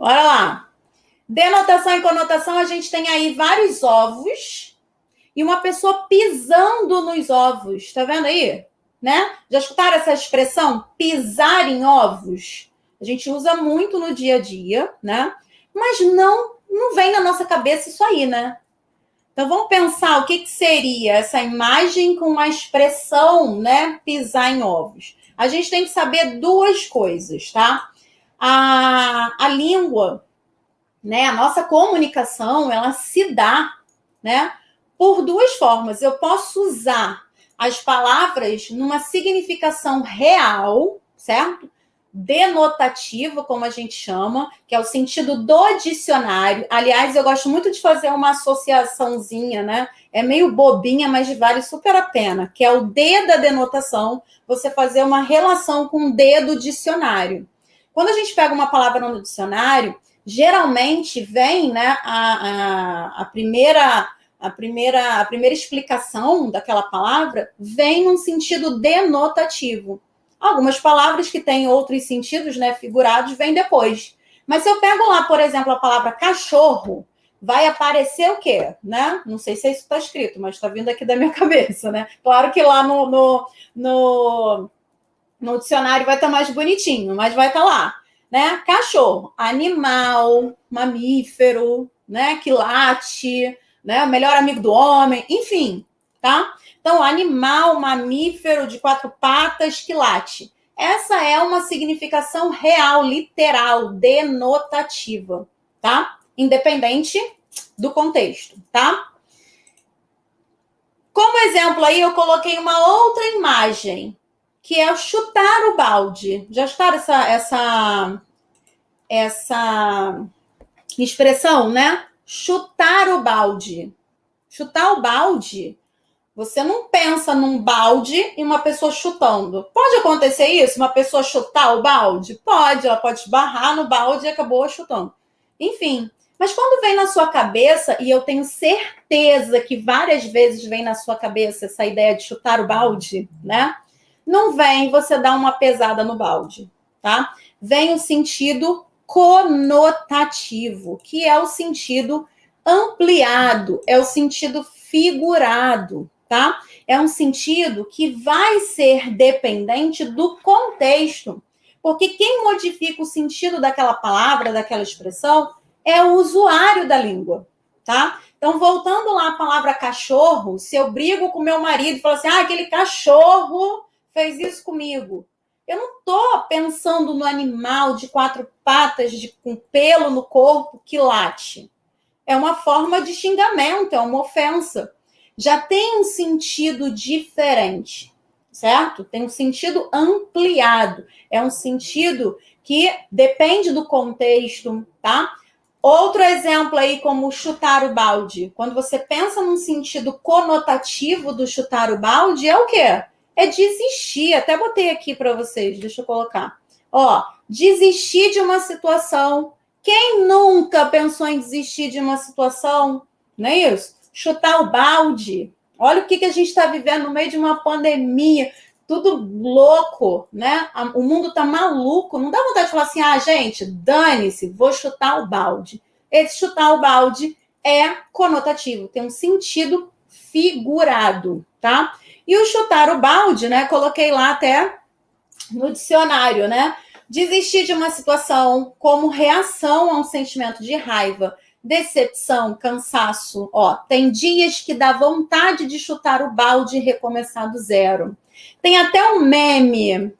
Bora lá. Denotação e conotação, a gente tem aí vários ovos e uma pessoa pisando nos ovos. Tá vendo aí? Né? Já escutaram essa expressão? Pisar em ovos? A gente usa muito no dia a dia, né? Mas não vem na nossa cabeça isso aí, né? Então vamos pensar o que seria essa imagem com uma expressão, né? Pisar em ovos. A gente tem que saber duas coisas, tá? A língua, né? A nossa comunicação, ela se dá, né? Por duas formas. Eu posso usar as palavras numa significação real, certo? Denotativa, como a gente chama, que é o sentido do dicionário. Aliás, eu gosto muito de fazer uma associaçãozinha, né? É meio bobinha, mas vale super a pena, que é o D da denotação, você fazer uma relação com o D do dicionário. Quando a gente pega uma palavra no dicionário, geralmente vem, né, a primeira explicação daquela palavra vem num sentido denotativo. Algumas palavras que têm outros sentidos, né, figurados, vêm depois. Mas se eu pego lá, por exemplo, a palavra cachorro, vai aparecer o quê? Né? Não sei se isso está escrito, mas está vindo aqui da minha cabeça, né? Claro que lá no dicionário vai estar mais bonitinho, mas vai estar lá, né? Cachorro, animal, mamífero, né? Que late, né? O melhor amigo do homem, enfim, tá? Então, animal, mamífero de quatro patas que late. Essa é uma significação real, literal, denotativa, tá? Independente do contexto, tá? Como exemplo aí, eu coloquei uma outra imagem, que é o chutar o balde. Já está essa expressão, né? Chutar o balde. Chutar o balde, você não pensa num balde e uma pessoa chutando. Pode acontecer isso? Uma pessoa chutar o balde? Pode, ela pode esbarrar no balde e acabou chutando. Enfim, mas quando vem na sua cabeça, e eu tenho certeza que várias vezes vem na sua cabeça essa ideia de chutar o balde, né? Não vem você dar uma pesada no balde, tá? Vem o sentido conotativo, que é o sentido ampliado, é o sentido figurado, tá? É um sentido que vai ser dependente do contexto, porque quem modifica o sentido daquela palavra, daquela expressão, é o usuário da língua, tá? Então, voltando lá à palavra cachorro, se eu brigo com meu marido e falo assim, aquele cachorro fez isso comigo. Eu não estou pensando no animal de quatro patas, com pelo no corpo, que late. É uma forma de xingamento, é uma ofensa. Já tem um sentido diferente, certo? Tem um sentido ampliado. É um sentido que depende do contexto, tá? Outro exemplo aí, como chutar o balde. Quando você pensa num sentido conotativo do chutar o balde, é o quê? É desistir. Até botei aqui para vocês, deixa eu colocar. Ó, desistir de uma situação. Quem nunca pensou em desistir de uma situação? Não é isso? Chutar o balde. Olha o que a gente está vivendo no meio de uma pandemia. Tudo louco, né? O mundo tá maluco. Não dá vontade de falar assim, gente, dane-se, vou chutar o balde. Esse chutar o balde é conotativo, tem um sentido figurado, tá? E o chutar o balde, né? Coloquei lá até no dicionário, né? Desistir de uma situação como reação a um sentimento de raiva, decepção, cansaço. Ó, tem dias que dá vontade de chutar o balde e recomeçar do zero. Tem até um meme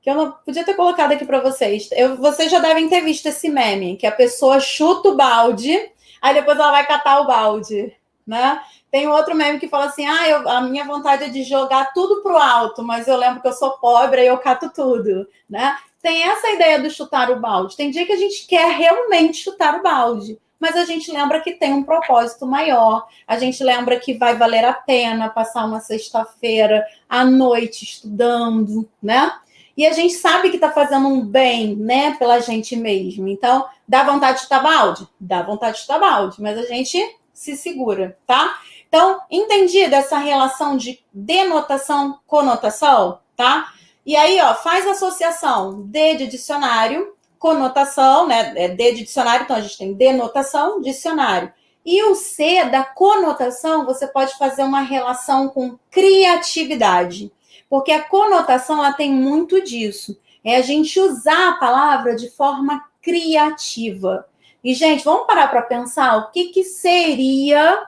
que eu não podia ter colocado aqui para vocês. Vocês já devem ter visto esse meme, que a pessoa chuta o balde, aí depois ela vai catar o balde, né? Tem outro meme que fala assim, a minha vontade é de jogar tudo pro alto, mas eu lembro que eu sou pobre e eu cato tudo, né? Tem essa ideia do chutar o balde. Tem dia que a gente quer realmente chutar o balde, mas a gente lembra que tem um propósito maior. A gente lembra que vai valer a pena passar uma sexta-feira à noite estudando, né? E a gente sabe que está fazendo um bem, né, pela gente mesmo. Então, dá vontade de chutar balde? Dá vontade de chutar balde, mas a gente se segura, tá? Então, entendida essa relação de denotação, conotação, tá? E aí, ó, faz associação D de dicionário, conotação, né? É D de dicionário, então a gente tem denotação, dicionário. E o C da conotação, você pode fazer uma relação com criatividade. Porque a conotação, ela tem muito disso. É a gente usar a palavra de forma criativa. E, gente, vamos parar para pensar o que seria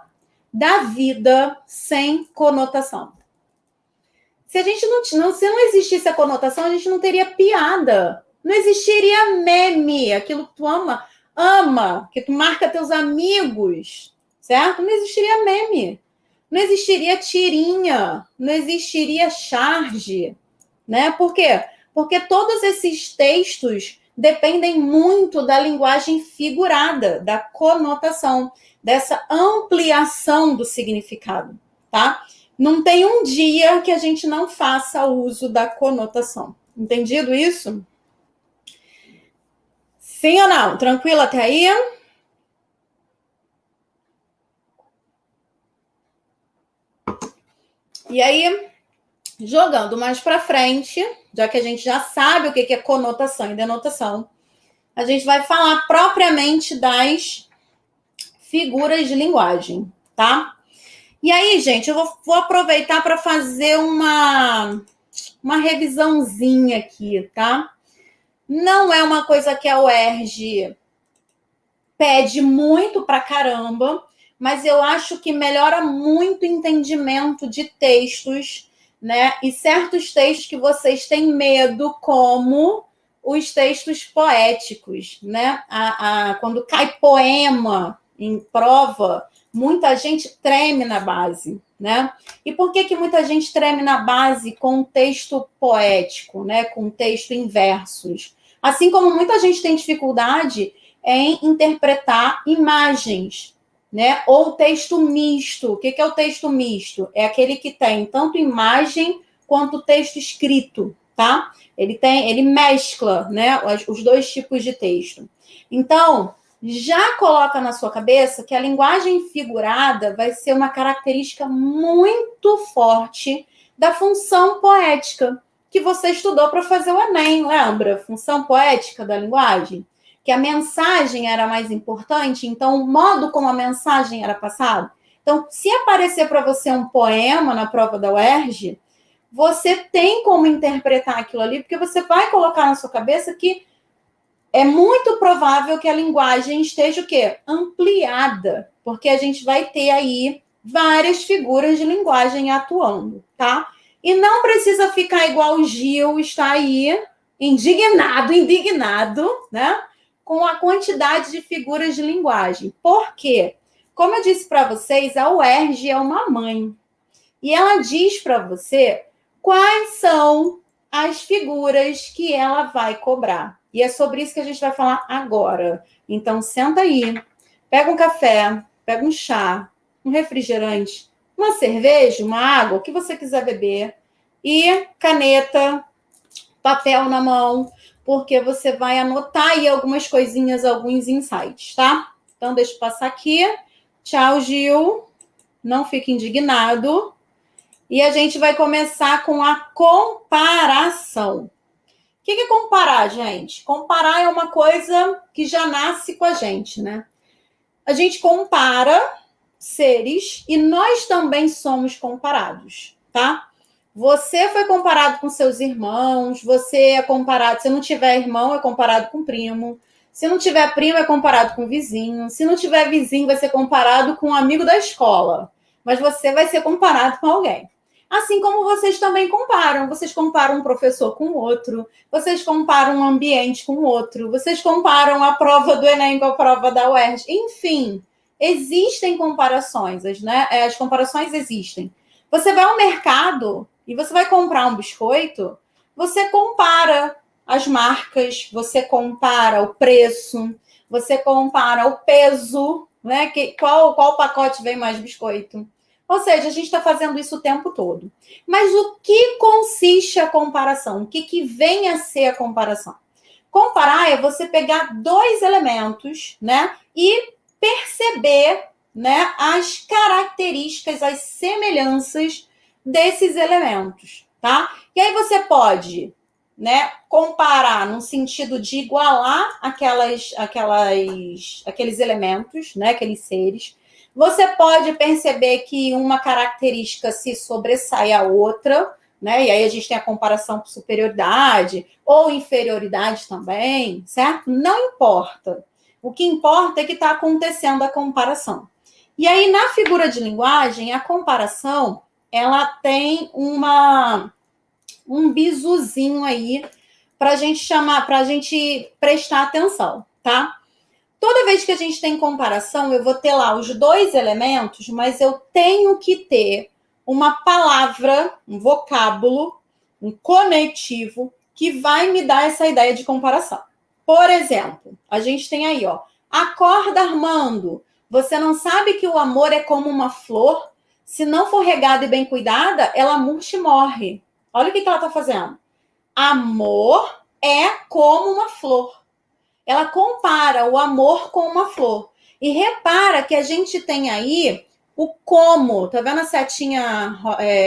da vida sem conotação. Se a gente se não existisse a conotação, a gente não teria piada. Não existiria meme, aquilo que tu ama, que tu marca teus amigos, certo? Não existiria meme. Não existiria tirinha, não existiria charge, né? Por quê? Porque todos esses textos dependem muito da linguagem figurada, da conotação, dessa ampliação do significado, tá? Não tem um dia que a gente não faça uso da conotação. Entendido isso? Sim ou não? Tranquilo até aí? E aí, jogando mais para frente, já que a gente já sabe o que é conotação e denotação, a gente vai falar propriamente das figuras de linguagem, tá? E aí, gente, eu vou aproveitar para fazer uma revisãozinha aqui, tá? Não é uma coisa que a UERJ pede muito pra caramba, mas eu acho que melhora muito o entendimento de textos, né? E certos textos que vocês têm medo, como os textos poéticos, né? Quando cai poema em prova, muita gente treme na base, né? E por que muita gente treme na base com texto poético, né? Com texto em versos? Assim como muita gente tem dificuldade em interpretar imagens, né? Ou texto misto. O que é o texto misto? É aquele que tem tanto imagem quanto texto escrito, tá? Ele mescla, né, os dois tipos de texto. Então, já coloca na sua cabeça que a linguagem figurada vai ser uma característica muito forte da função poética que você estudou para fazer o Enem, lembra? Função poética da linguagem? Que a mensagem era mais importante, então o modo como a mensagem era passada. Então, se aparecer para você um poema na prova da UERJ, você tem como interpretar aquilo ali, porque você vai colocar na sua cabeça que é muito provável que a linguagem esteja o quê? Ampliada, porque a gente vai ter aí várias figuras de linguagem atuando, tá? E não precisa ficar igual o Gil está aí, indignado, né? Com a quantidade de figuras de linguagem. Por quê? Como eu disse para vocês, a UERJ é uma mãe. E ela diz para você quais são as figuras que ela vai cobrar. E é sobre isso que a gente vai falar agora. Então, senta aí, pega um café, pega um chá, um refrigerante, uma cerveja, uma água, o que você quiser beber, e caneta, papel na mão, porque você vai anotar aí algumas coisinhas, alguns insights, tá? Então, deixa eu passar aqui. Tchau, Gil. Não fique indignado. E a gente vai começar com a comparação. O que é comparar, gente? Comparar é uma coisa que já nasce com a gente, né? A gente compara seres e nós também somos comparados, tá? Você foi comparado com seus irmãos, você é comparado, se não tiver irmão, é comparado com primo. Se não tiver primo, é comparado com vizinho. Se não tiver vizinho, vai ser comparado com um amigo da escola. Mas você vai ser comparado com alguém. Assim como vocês também comparam. Vocês comparam um professor com outro. Vocês comparam um ambiente com outro. Vocês comparam a prova do Enem com a prova da UERJ. Enfim, existem comparações, né? As comparações existem. Você vai ao mercado e você vai comprar um biscoito, você compara as marcas, você compara o preço, você compara o peso, né? Qual pacote vem mais biscoito? Ou seja, a gente está fazendo isso o tempo todo. Mas o que consiste a comparação? O que vem a ser a comparação? Comparar é você pegar dois elementos, né? E perceber, né, as características, as semelhanças desses elementos, tá? E aí você pode né, comparar no sentido de igualar aqueles elementos, né, aqueles seres. Você pode perceber que uma característica se sobressai à outra, né? E aí a gente tem a comparação por superioridade ou inferioridade também, certo? Não importa. O que importa é que está acontecendo a comparação. E aí, na figura de linguagem, a comparação, ela tem um bisuzinho aí para a gente chamar, para a gente prestar atenção, tá? Toda vez que a gente tem comparação, eu vou ter lá os dois elementos, mas eu tenho que ter uma palavra, um vocábulo, um conectivo que vai me dar essa ideia de comparação. Por exemplo, a gente tem aí, ó, acorda, Armando. Você não sabe que o amor é como uma flor? Se não for regada e bem cuidada, ela murcha e morre. Olha o que ela está fazendo. Amor é como uma flor. Ela compara o amor com uma flor. E repara que a gente tem aí o como. Tá vendo a setinha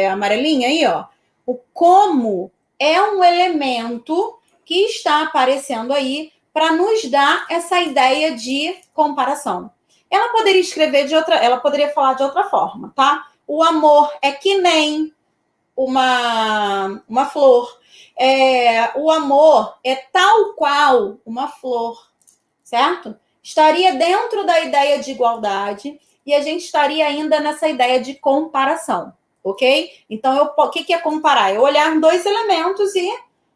amarelinha aí, ó? O como é um elemento que está aparecendo aí para nos dar essa ideia de comparação. Ela poderia escrever ela poderia falar de outra forma, tá? O amor é que nem uma flor. O amor é tal qual uma flor, certo? Estaria dentro da ideia de igualdade e a gente estaria ainda nessa ideia de comparação, ok? Então, o que é comparar? É olhar dois elementos e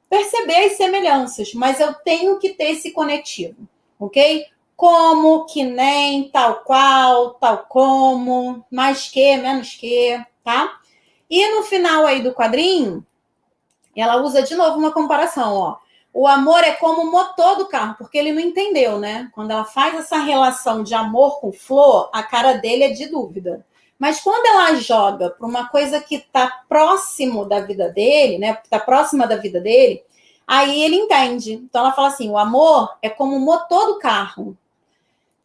perceber as semelhanças, mas eu tenho que ter esse conectivo, ok? Como, que nem, tal qual, tal como, mais que, menos que, tá? E no final aí do quadrinho, ela usa de novo uma comparação, ó. O amor é como o motor do carro, porque ele não entendeu, né? Quando ela faz essa relação de amor com flor, a cara dele é de dúvida. Mas quando ela joga para uma coisa que está próximo da vida dele, né? Está próxima da vida dele, aí ele entende. Então ela fala assim: o amor é como o motor do carro.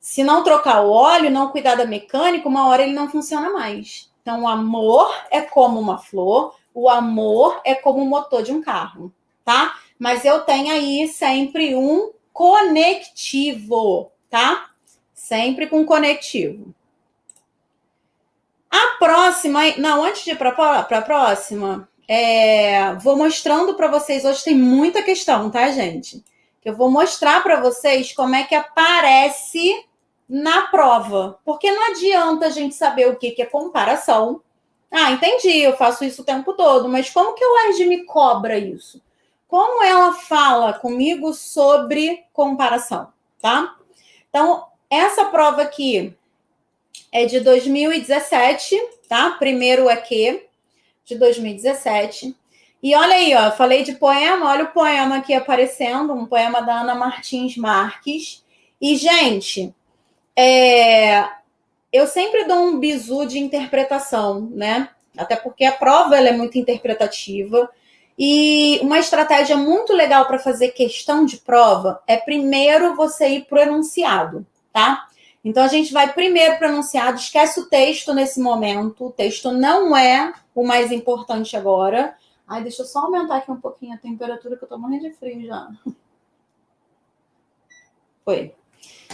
Se não trocar o óleo, não cuidar da mecânica, uma hora ele não funciona mais. Então, o amor é como uma flor, o amor é como o motor de um carro, tá? Mas eu tenho aí sempre um conectivo, tá? Sempre com conectivo. A próxima, não, antes de ir para a próxima, vou mostrando para vocês, hoje tem muita questão, tá, gente? Eu vou mostrar para vocês como é que aparece na prova. Porque não adianta a gente saber o que é comparação. Ah, entendi, eu faço isso o tempo todo, mas como que o UERJ me cobra isso? Como ela fala comigo sobre comparação, tá? Então, essa prova aqui é de 2017, tá? Primeiro EQ, de 2017. E olha aí, ó, falei de poema, olha o poema aqui aparecendo, um poema da Ana Martins Marques. E, gente, eu sempre dou um bizu de interpretação, né? Até porque a prova ela é muito interpretativa. E uma estratégia muito legal para fazer questão de prova é primeiro você ir para o enunciado, tá? Então, a gente vai primeiro para o enunciado, esquece o texto nesse momento. O texto não é o mais importante agora. Ai, deixa eu só aumentar aqui um pouquinho a temperatura, que eu tô morrendo de frio já. Foi.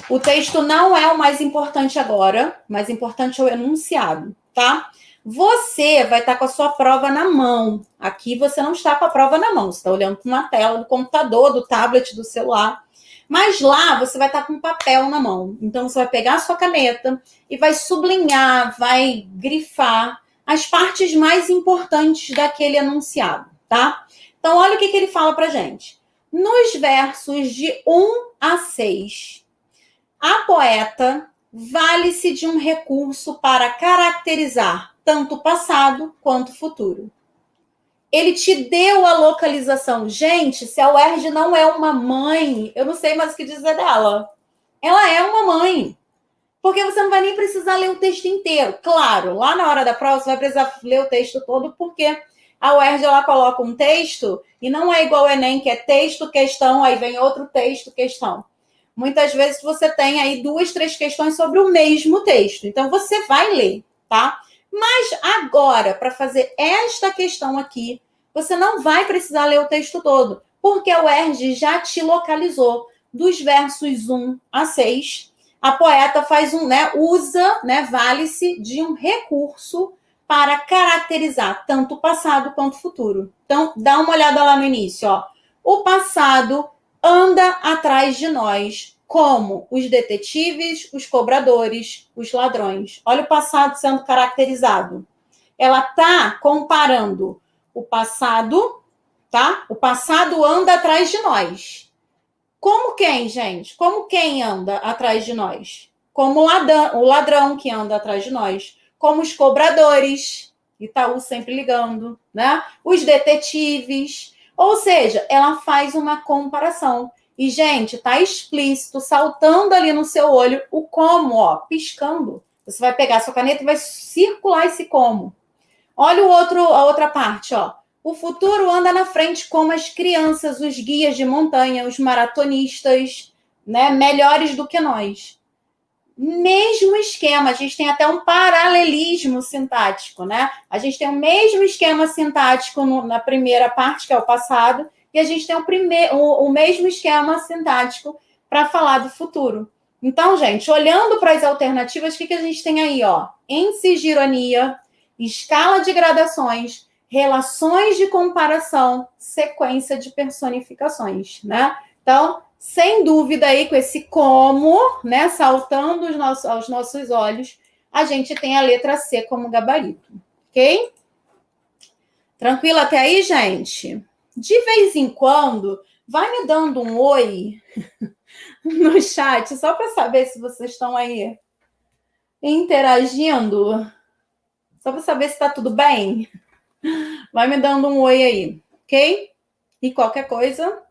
O texto não é o mais importante agora. O mais importante é o enunciado, tá? Você vai estar com a sua prova na mão. Aqui você não está com a prova na mão. Você está olhando para uma tela do computador, do tablet, do celular. Mas lá você vai estar com papel na mão. Então você vai pegar a sua caneta e vai sublinhar, vai grifar as partes mais importantes daquele enunciado, tá? Então olha o que ele fala pra gente. Nos versos de 1 a 6, a poeta vale-se de um recurso para caracterizar tanto o passado quanto o futuro. Ele te deu a localização. Gente, se a UERJ não é uma mãe, eu não sei mais o que dizer dela. Ela é uma mãe. Porque você não vai nem precisar ler o texto inteiro. Claro, lá na hora da prova você vai precisar ler o texto todo, porque a UERJ ela coloca um texto e não é igual ao Enem, que é texto, questão, aí vem outro texto, questão. Muitas vezes você tem aí 2, 3 questões sobre o mesmo texto. Então, você vai ler, tá? Mas agora, para fazer esta questão aqui, você não vai precisar ler o texto todo, Porque o ERG já te localizou. Dos versos 1 a 6, a poeta faz usa, vale-se de um recurso para caracterizar tanto o passado quanto o futuro. Então, dá uma olhada lá no início, ó. O passado anda atrás de nós, como os detetives, os cobradores, os ladrões. Olha o passado sendo caracterizado. Ela está comparando o passado, tá? O passado anda atrás de nós. Como quem, gente? Como quem anda atrás de nós? Como o ladrão que anda atrás de nós. Como os cobradores, Itaú sempre ligando, né? Os detetives. Ou seja, ela faz uma comparação. E, gente, tá explícito, saltando ali no seu olho o como, ó, piscando. Você vai pegar a sua caneta e vai circular esse como. Olha a outra parte, ó. O futuro anda na frente como as crianças, os guias de montanha, os maratonistas, né, melhores do que nós. Mesmo esquema, a gente tem até um paralelismo sintático, né? A gente tem o mesmo esquema sintático na primeira parte, que é o passado, e a gente tem o mesmo esquema sintático para falar do futuro. Então, gente, olhando para as alternativas, o que a gente tem aí, ó? Índices de ironia, escala de gradações, relações de comparação, sequência de personificações, né? Então, sem dúvida aí, com esse como, né, saltando aos nossos olhos, a gente tem a letra C como gabarito, ok? Tranquilo até aí, gente? De vez em quando, vai me dando um oi no chat, só para saber se vocês estão aí interagindo, só para saber se está tudo bem. Vai me dando um oi aí, ok? E qualquer coisa,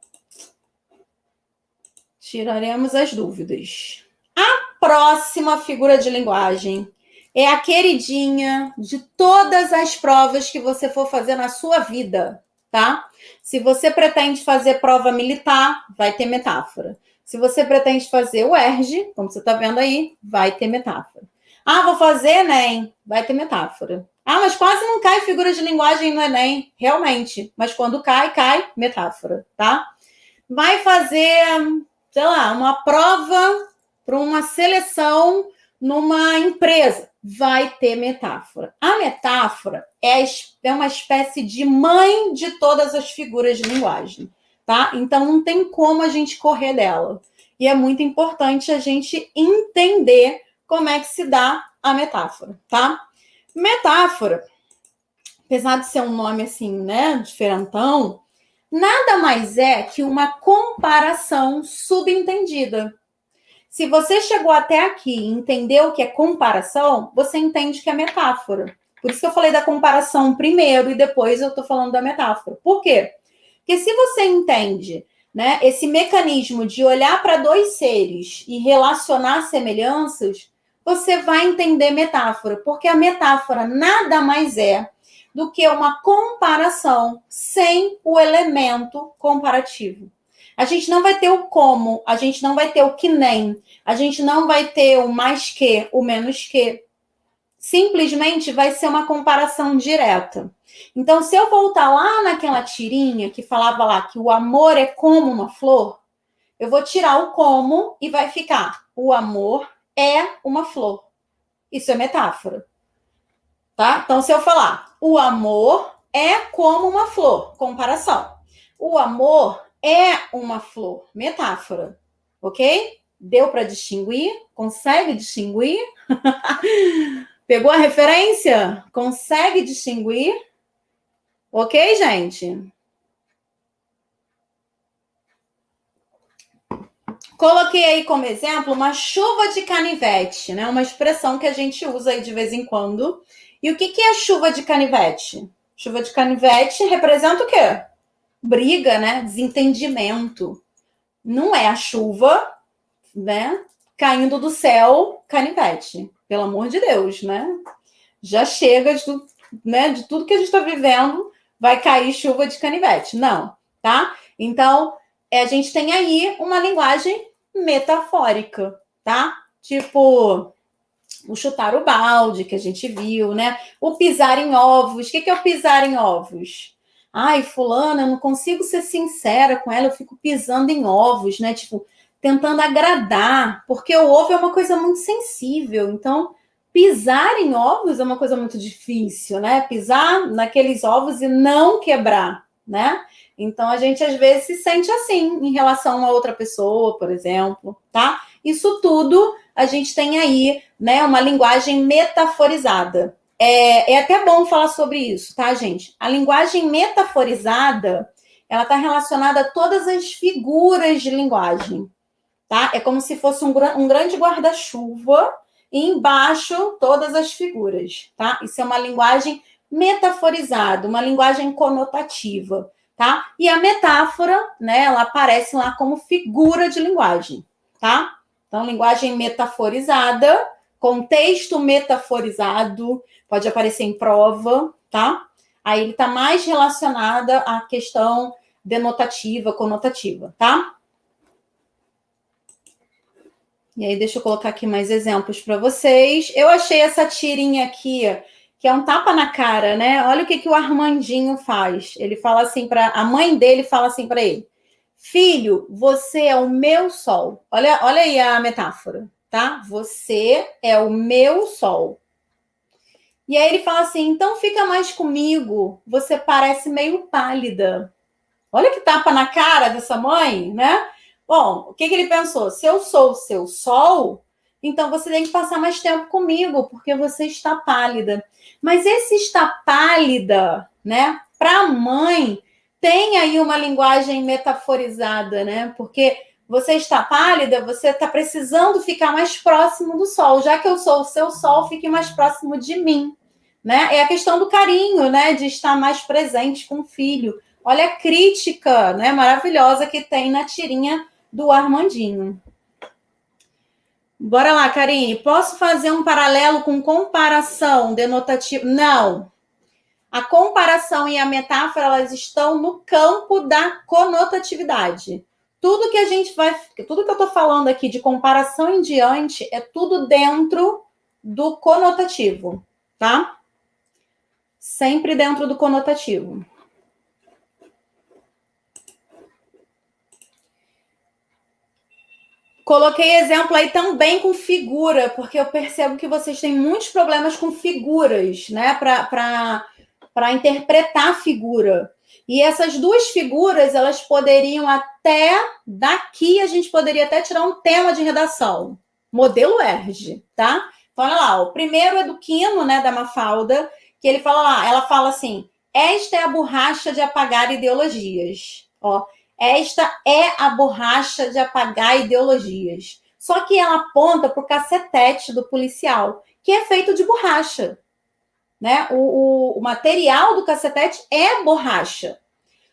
tiraremos as dúvidas. A próxima figura de linguagem é a queridinha de todas as provas que você for fazer na sua vida, tá? Se você pretende fazer prova militar, vai ter metáfora. Se você pretende fazer o ERG, como você está vendo aí, vai ter metáfora. Ah, vou fazer Enem, vai ter metáfora. Ah, mas quase não cai figura de linguagem no Enem, realmente. Mas quando cai, cai metáfora, tá? Vai fazer, sei lá, uma prova para uma seleção numa empresa, vai ter metáfora. A metáfora é uma espécie de mãe de todas as figuras de linguagem, tá? Então não tem como a gente correr dela. E é muito importante a gente entender como é que se dá a metáfora, tá? Metáfora, apesar de ser um nome assim, né, diferentão, nada mais é que uma comparação subentendida. Se você chegou até aqui e entendeu o que é comparação, você entende que é metáfora. Por isso que eu falei da comparação primeiro e depois eu estou falando da metáfora. Por quê? Porque se você entende, né, esse mecanismo de olhar para dois seres e relacionar semelhanças, você vai entender metáfora. Porque a metáfora nada mais é do que uma comparação sem o elemento comparativo. A gente não vai ter o como, a gente não vai ter o que nem, a gente não vai ter o mais que, o menos que. Simplesmente vai ser uma comparação direta. Então, se eu voltar lá naquela tirinha que falava lá que o amor é como uma flor, eu vou tirar o como e vai ficar o amor é uma flor. Isso é metáfora. Tá? Então, se eu falar o amor é como uma flor, comparação. O amor é uma flor, metáfora. Ok? Deu para distinguir? Consegue distinguir? Pegou a referência? Consegue distinguir? Ok, gente? Coloquei aí como exemplo uma chuva de canivete, né? Uma expressão que a gente usa aí de vez em quando. E o que é chuva de canivete? Chuva de canivete representa o quê? Briga, né? Desentendimento. Não é a chuva, né? Caindo do céu, canivete. Pelo amor de Deus, né? Já chega de tudo que a gente está vivendo, vai cair chuva de canivete. Não, tá? Então, a gente tem aí uma linguagem metafórica, tá? Tipo, o chutar o balde que a gente viu, né? O pisar em ovos. O que é o pisar em ovos? ai, fulana, eu não consigo ser sincera com ela, eu fico pisando em ovos, né? Tipo, tentando agradar, porque o ovo é uma coisa muito sensível, então pisar em ovos é uma coisa muito difícil, né? Pisar naqueles ovos e não quebrar, né? Então a gente às vezes se sente assim em relação a outra pessoa, por exemplo, tá? Isso tudo a gente tem aí, né, uma linguagem metaforizada. É até bom falar sobre isso, tá, gente? A linguagem metaforizada, ela está relacionada a todas as figuras de linguagem, tá? É como se fosse um grande guarda-chuva e embaixo todas as figuras, tá? Isso é uma linguagem metaforizada, uma linguagem conotativa, tá? E a metáfora, né, ela aparece lá como figura de linguagem, tá? Então, linguagem metaforizada, contexto metaforizado, pode aparecer em prova, tá? Aí ele está mais relacionada à questão denotativa, conotativa, tá? E aí, deixa eu colocar aqui mais exemplos para vocês. Eu achei essa tirinha aqui, que é um tapa na cara, né? Olha o que o Armandinho faz. Ele fala assim para a mãe dele, fala assim para ele: Filho, você é o meu sol. Olha aí a metáfora, tá? Você é o meu sol. E aí ele fala assim: então fica mais comigo. Você parece meio pálida. Olha que tapa na cara dessa mãe, né? Bom, o que ele pensou? Se eu sou o seu sol, então você tem que passar mais tempo comigo, porque você está pálida. Mas esse está pálida, né? Para a mãe, tem aí uma linguagem metaforizada, né? Porque você está pálida, você está precisando ficar mais próximo do sol. Já que eu sou o seu sol, fique mais próximo de mim, né? É a questão do carinho, né? De estar mais presente com o filho. Olha a crítica, né, maravilhosa que tem na tirinha do Armandinho. Bora lá, Karine. Posso fazer um paralelo com comparação denotativa? Não. A comparação e a metáfora, elas estão no campo da conotatividade. Tudo que a gente vai, tudo que eu estou falando aqui de comparação em diante é tudo dentro do conotativo, tá? Sempre dentro do conotativo. Coloquei exemplo aí também com figura, porque eu percebo que vocês têm muitos problemas com figuras, né? Para interpretar a figura. E essas duas figuras, elas poderiam até, daqui a gente poderia até tirar um tema de redação. Modelo ERG, tá? Então, olha lá, o primeiro é do Quino, né, da Mafalda, que ele fala lá, ela fala assim, esta é a borracha de apagar ideologias. Ó, esta é a borracha de apagar ideologias. Só que ela aponta para o cacetete do policial, que é feito de borracha. Né? O material do cacetete é borracha.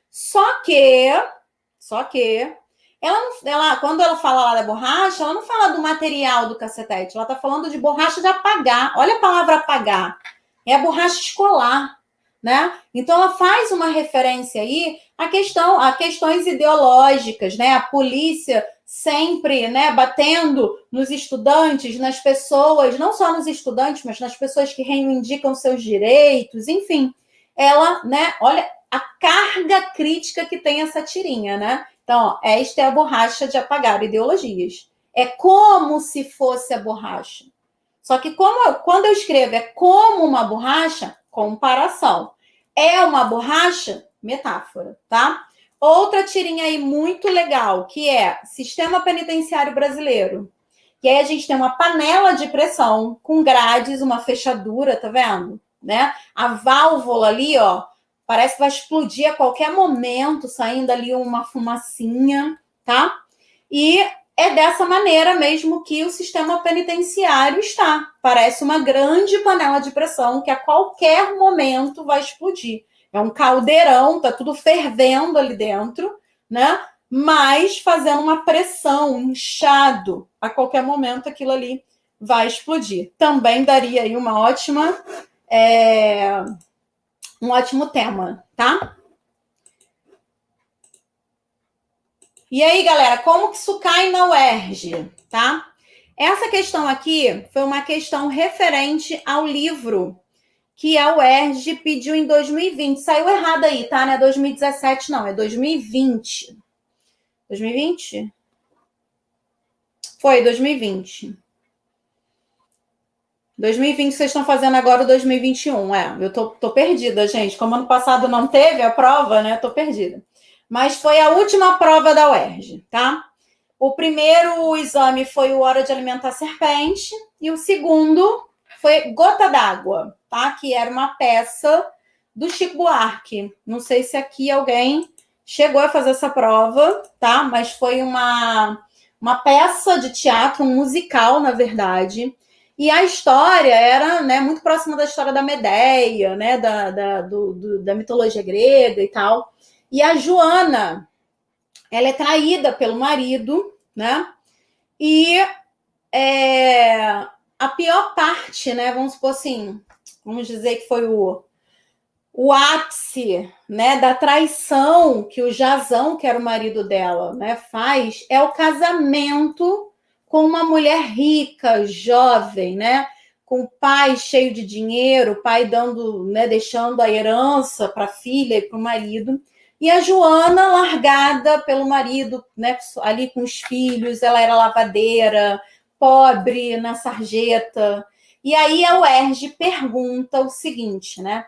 Só que ela, quando ela fala lá da borracha, ela não fala do material do cacetete, ela está falando de borracha de apagar. Olha a palavra apagar. É a borracha escolar. Né? Então ela faz uma referência aí a questões ideológicas, né? A polícia sempre, né, batendo nos estudantes, nas pessoas, não só nos estudantes, mas nas pessoas que reivindicam seus direitos, enfim. Ela, né, olha a carga crítica que tem essa tirinha, né? Então, ó, esta é a borracha de apagar ideologias. É como se fosse a borracha. Só que quando eu escrevo é como uma borracha, comparação. É uma borracha? Metáfora, tá? Outra tirinha aí muito legal, que é Sistema Penitenciário Brasileiro. E aí a gente tem uma panela de pressão com grades, uma fechadura, tá vendo? Né? A válvula ali, ó, parece que vai explodir a qualquer momento, saindo ali uma fumacinha, tá? E é dessa maneira mesmo que o sistema penitenciário está. Parece uma grande panela de pressão que a qualquer momento vai explodir. É um caldeirão, tá tudo fervendo ali dentro, né? Mas fazendo uma pressão, um inchado. A qualquer momento aquilo ali vai explodir. Também daria aí uma ótima, um ótimo tema, tá? E aí, galera, como que isso cai na UERJ, tá? Essa questão aqui foi uma questão referente ao livro que a UERJ pediu em 2020. Saiu errado aí, tá? Não é 2017, não. É 2020. 2020? Foi, 2020. 2020 vocês estão fazendo agora o 2021. Eu tô perdida, gente. Como ano passado não teve a prova, né? Tô perdida. Mas foi a última prova da UERJ, tá? O primeiro exame foi o Hora de Alimentar Serpente e o segundo foi Gota d'Água, tá? Que era uma peça do Chico Buarque. Não sei se aqui alguém chegou a fazer essa prova, tá? Mas foi uma peça de teatro, um musical, na verdade. E a história era, né, muito próxima da história da Medeia, né, da mitologia grega e tal. E a Joana, ela é traída pelo marido, né? E a pior parte, né? Vamos supor assim, vamos dizer que foi o ápice, né, da traição que o Jazão, que era o marido dela, né, faz, é o casamento com uma mulher rica, jovem, né, com o pai cheio de dinheiro, o pai dando, né, deixando a herança para a filha e para o marido. E a Joana, largada pelo marido, né, ali com os filhos, ela era lavadeira, pobre, na sarjeta. E aí a UERJ pergunta o seguinte, né?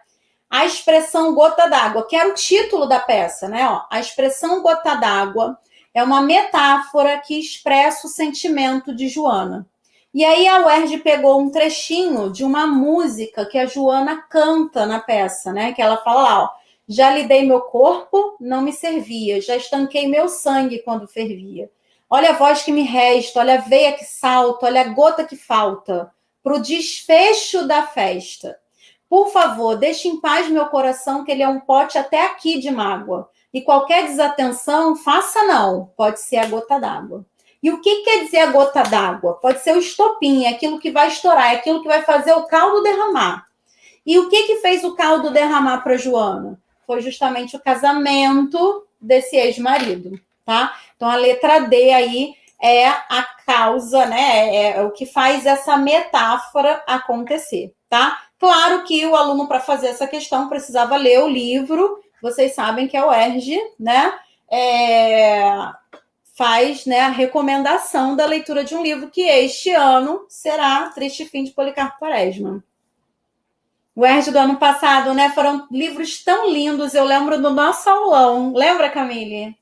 A expressão gota d'água, que era o título da peça, né? Ó, a expressão gota d'água é uma metáfora que expressa o sentimento de Joana. E aí a UERJ pegou um trechinho de uma música que a Joana canta na peça, né? Que ela fala lá, ó, já lhe dei meu corpo, não me servia, já estanquei meu sangue quando fervia. Olha a voz que me resta, olha a veia que salta, olha a gota que falta, pro desfecho da festa. Por favor, deixe em paz meu coração, que ele é um pote até aqui de mágoa. E qualquer desatenção, faça não, pode ser a gota d'água. E o que quer dizer a gota d'água? Pode ser o estopim, é aquilo que vai estourar, é aquilo que vai fazer o caldo derramar. E o que fez o caldo derramar para Joana? Foi justamente o casamento desse ex-marido, tá? Então a letra D aí é a causa, né? É o que faz essa metáfora acontecer, tá? Claro que o aluno, para fazer essa questão, precisava ler o livro. Vocês sabem que a UERJ, né? Faz, né, a recomendação da leitura de um livro que este ano será Triste Fim de Policarpo Quaresma. O UERJ do ano passado, né? Foram livros tão lindos. Eu lembro do nosso aulão. Lembra, Camille?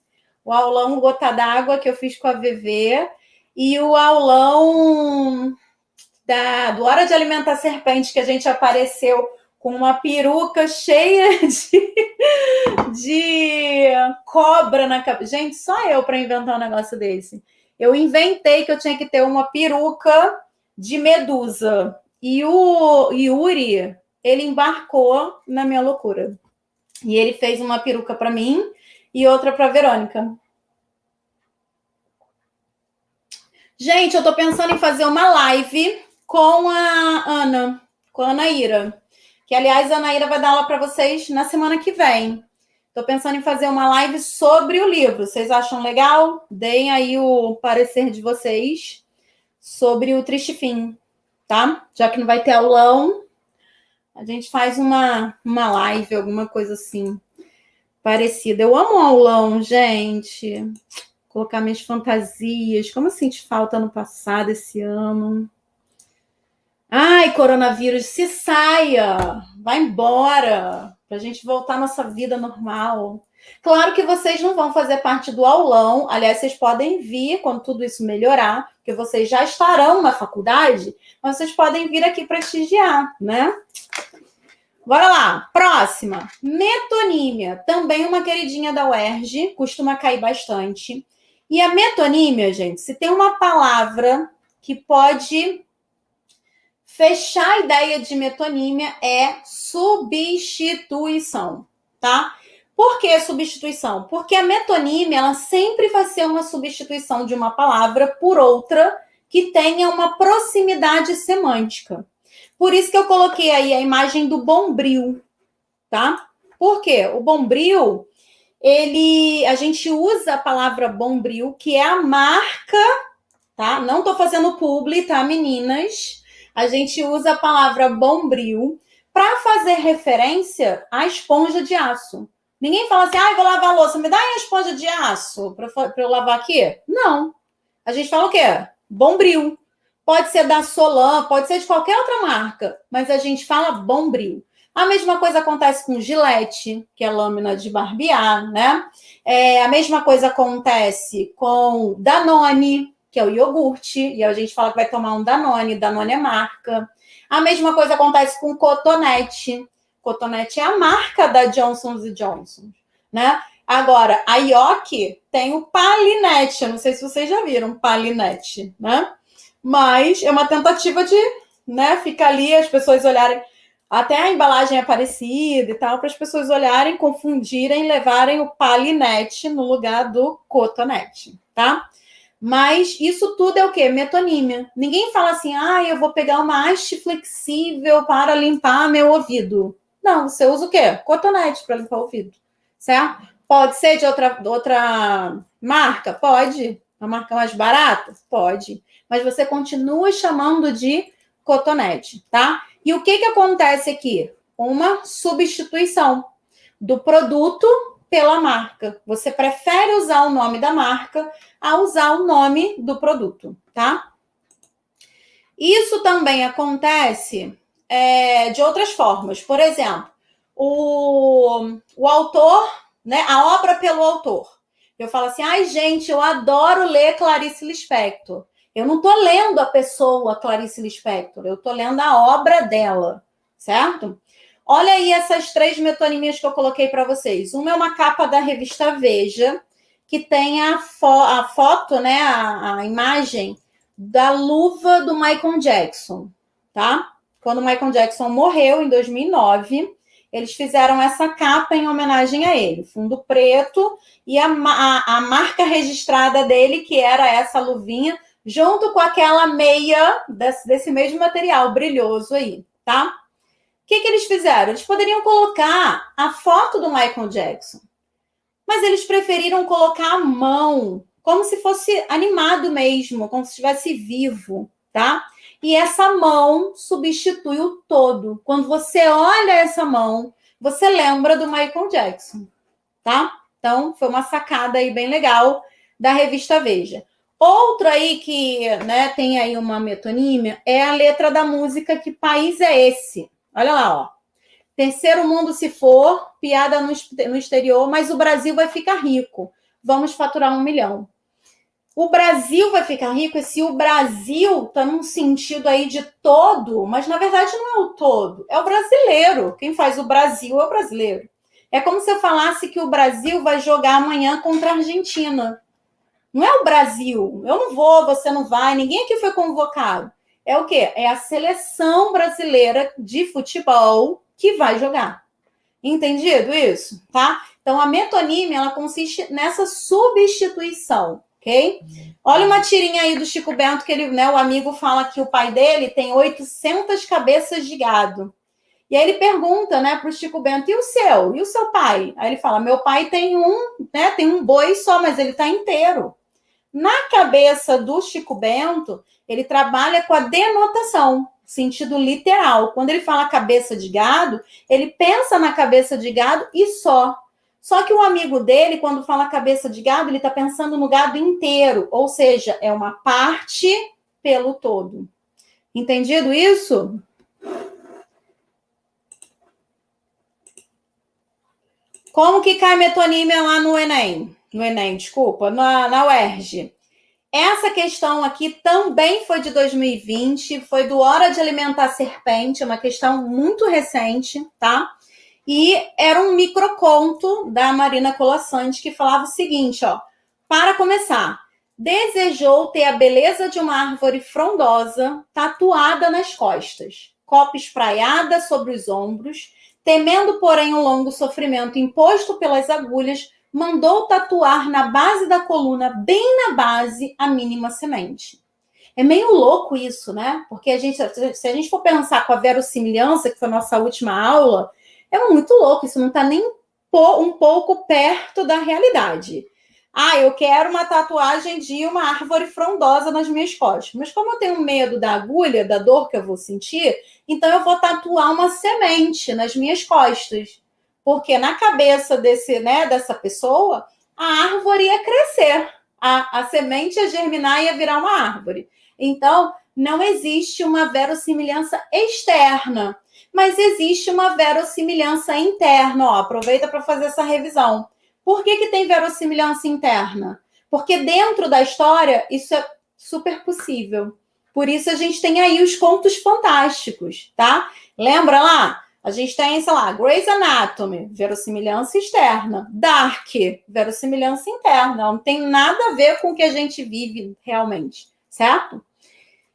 O aulão Gota d'Água que eu fiz com a VV e o aulão do Hora de Alimentar Serpente, que a gente apareceu com uma peruca cheia de cobra na cabeça. Gente, só eu para inventar um negócio desse. Eu inventei que eu tinha que ter uma peruca de medusa. E o Yuri, ele embarcou na minha loucura. E ele fez uma peruca para mim e outra para Verônica. Gente, eu tô pensando em fazer uma live com a Ana, com a Anaíra. Que, aliás, a Anaíra vai dar aula para vocês na semana que vem. Tô pensando em fazer uma live sobre o livro. Vocês acham legal? Deem aí o parecer de vocês sobre o Triste Fim, tá? Já que não vai ter aulão, a gente faz uma live, alguma coisa assim, parecida. Eu amo aulão, gente. Colocar minhas fantasias. Como eu senti falta no passado, esse ano. Ai, coronavírus, se saia. Vai embora. Pra gente voltar à nossa vida normal. Claro que vocês não vão fazer parte do aulão. Aliás, vocês podem vir quando tudo isso melhorar, porque vocês já estarão na faculdade, mas vocês podem vir aqui prestigiar, né? Bora lá. Próxima. Metonímia. Também uma queridinha da UERJ. Costuma cair bastante. E a metonímia, gente, se tem uma palavra que pode fechar a ideia de metonímia, é substituição, tá? Por que substituição? Porque a metonímia, ela sempre vai ser uma substituição de uma palavra por outra que tenha uma proximidade semântica. Por isso que eu coloquei aí a imagem do bombril, tá? Por quê? O bombril, a gente usa a palavra bombril, que é a marca, tá? Não tô fazendo publi, tá, meninas? A gente usa a palavra bombril para fazer referência à esponja de aço. Ninguém fala assim, vou lavar a louça, me dá aí a esponja de aço para eu lavar aqui? Não. A gente fala o quê? Bombril. Pode ser da Solan, pode ser de qualquer outra marca, mas a gente fala Bombril. A mesma coisa acontece com Gillette, que é lâmina de barbear, né? A mesma coisa acontece com Danone, que é o iogurte, e a gente fala que vai tomar um Danone, Danone é marca. A mesma coisa acontece com Cotonete. Cotonete é a marca da Johnson & Johnson, né? Agora, a Yoki tem o Palinete, eu não sei se vocês já viram Palinete, né? Mas é uma tentativa de, né, ficar ali, as pessoas olharem, até a embalagem é parecida e tal, para as pessoas olharem, confundirem, levarem o Palinete no lugar do Cotonete, tá? Mas isso tudo é o quê? Metonímia. Ninguém fala assim, eu vou pegar uma haste flexível para limpar meu ouvido. Não, você usa o quê? Cotonete para limpar o ouvido, certo? Pode ser de outra marca? Pode. Uma marca mais barata? Pode. Mas você continua chamando de cotonete, tá? E o que acontece aqui? Uma substituição do produto pela marca. Você prefere usar o nome da marca a usar o nome do produto, tá? Isso também acontece de outras formas. Por exemplo, o autor, né? A obra pelo autor. Eu falo assim, gente, eu adoro ler Clarice Lispector. Eu não estou lendo a pessoa Clarice Lispector, eu estou lendo a obra dela, certo? Olha aí essas 3 metonimias que eu coloquei para vocês. Uma é uma capa da revista Veja, que tem a foto, né, a imagem da luva do Michael Jackson, tá? Quando o Michael Jackson morreu, em 2009, eles fizeram essa capa em homenagem a ele. Fundo preto e a marca registrada dele, que era essa luvinha, junto com aquela meia desse mesmo material brilhoso aí, tá? O que eles fizeram? Eles poderiam colocar a foto do Michael Jackson, mas eles preferiram colocar a mão, como se fosse animado mesmo, como se estivesse vivo, tá? E essa mão substitui o todo. Quando você olha essa mão, você lembra do Michael Jackson, tá? Então, foi uma sacada aí bem legal da revista Veja. Outro aí que, né, tem aí uma metonímia é a letra da música Que País é Esse? Olha lá, ó. Terceiro mundo se for, piada no exterior, mas o Brasil vai ficar rico. Vamos faturar 1 milhão. O Brasil vai ficar rico, e se o Brasil está num sentido aí de todo, mas na verdade não é o todo, é o brasileiro. Quem faz o Brasil é o brasileiro. É como se eu falasse que o Brasil vai jogar amanhã contra a Argentina. Não é o Brasil. Eu não vou, você não vai, ninguém aqui foi convocado. É o quê? É a seleção brasileira de futebol que vai jogar. Entendido isso? Tá? Então, a metonímia, ela consiste nessa substituição, ok? Olha uma tirinha aí do Chico Bento, que ele, né, o amigo fala que o pai dele tem 800 cabeças de gado. E aí ele pergunta, né, pro Chico Bento, e o seu? E o seu pai? Aí ele fala, meu pai tem um boi só, mas ele tá inteiro. Na cabeça do Chico Bento, ele trabalha com a denotação, sentido literal. Quando ele fala cabeça de gado, ele pensa na cabeça de gado e só. Só que o amigo dele, quando fala cabeça de gado, ele está pensando no gado inteiro, ou seja, é uma parte pelo todo. Entendido isso? Como que cai metonímia lá no Enem? No Enem, desculpa, na UERJ. Essa questão aqui também foi de 2020, foi do Hora de Alimentar Serpente, uma questão muito recente, tá? E era um microconto da Marina Colasanti que falava o seguinte, ó. Para começar, desejou ter a beleza de uma árvore frondosa tatuada nas costas, copa espraiada sobre os ombros, temendo, porém, o longo sofrimento imposto pelas agulhas, mandou tatuar na base da coluna, bem na base, a mínima semente. É meio louco isso, né? Porque se a gente for pensar com a verossimilhança, que foi a nossa última aula, é muito louco, isso não está nem um pouco perto da realidade. Eu quero uma tatuagem de uma árvore frondosa nas minhas costas. Mas como eu tenho medo da agulha, da dor que eu vou sentir, então eu vou tatuar uma semente nas minhas costas. Porque na cabeça dessa pessoa, a árvore ia crescer. A semente ia germinar e ia virar uma árvore. Então, não existe uma verossimilhança externa, mas existe uma verossimilhança interna. Aproveita para fazer essa revisão. Por que tem verossimilhança interna? Porque dentro da história isso é super possível. Por isso a gente tem aí os contos fantásticos, tá? Lembra lá? A gente tem, sei lá, Grey's Anatomy, verossimilhança externa. Dark, verossimilhança interna. Não tem nada a ver com o que a gente vive realmente, certo?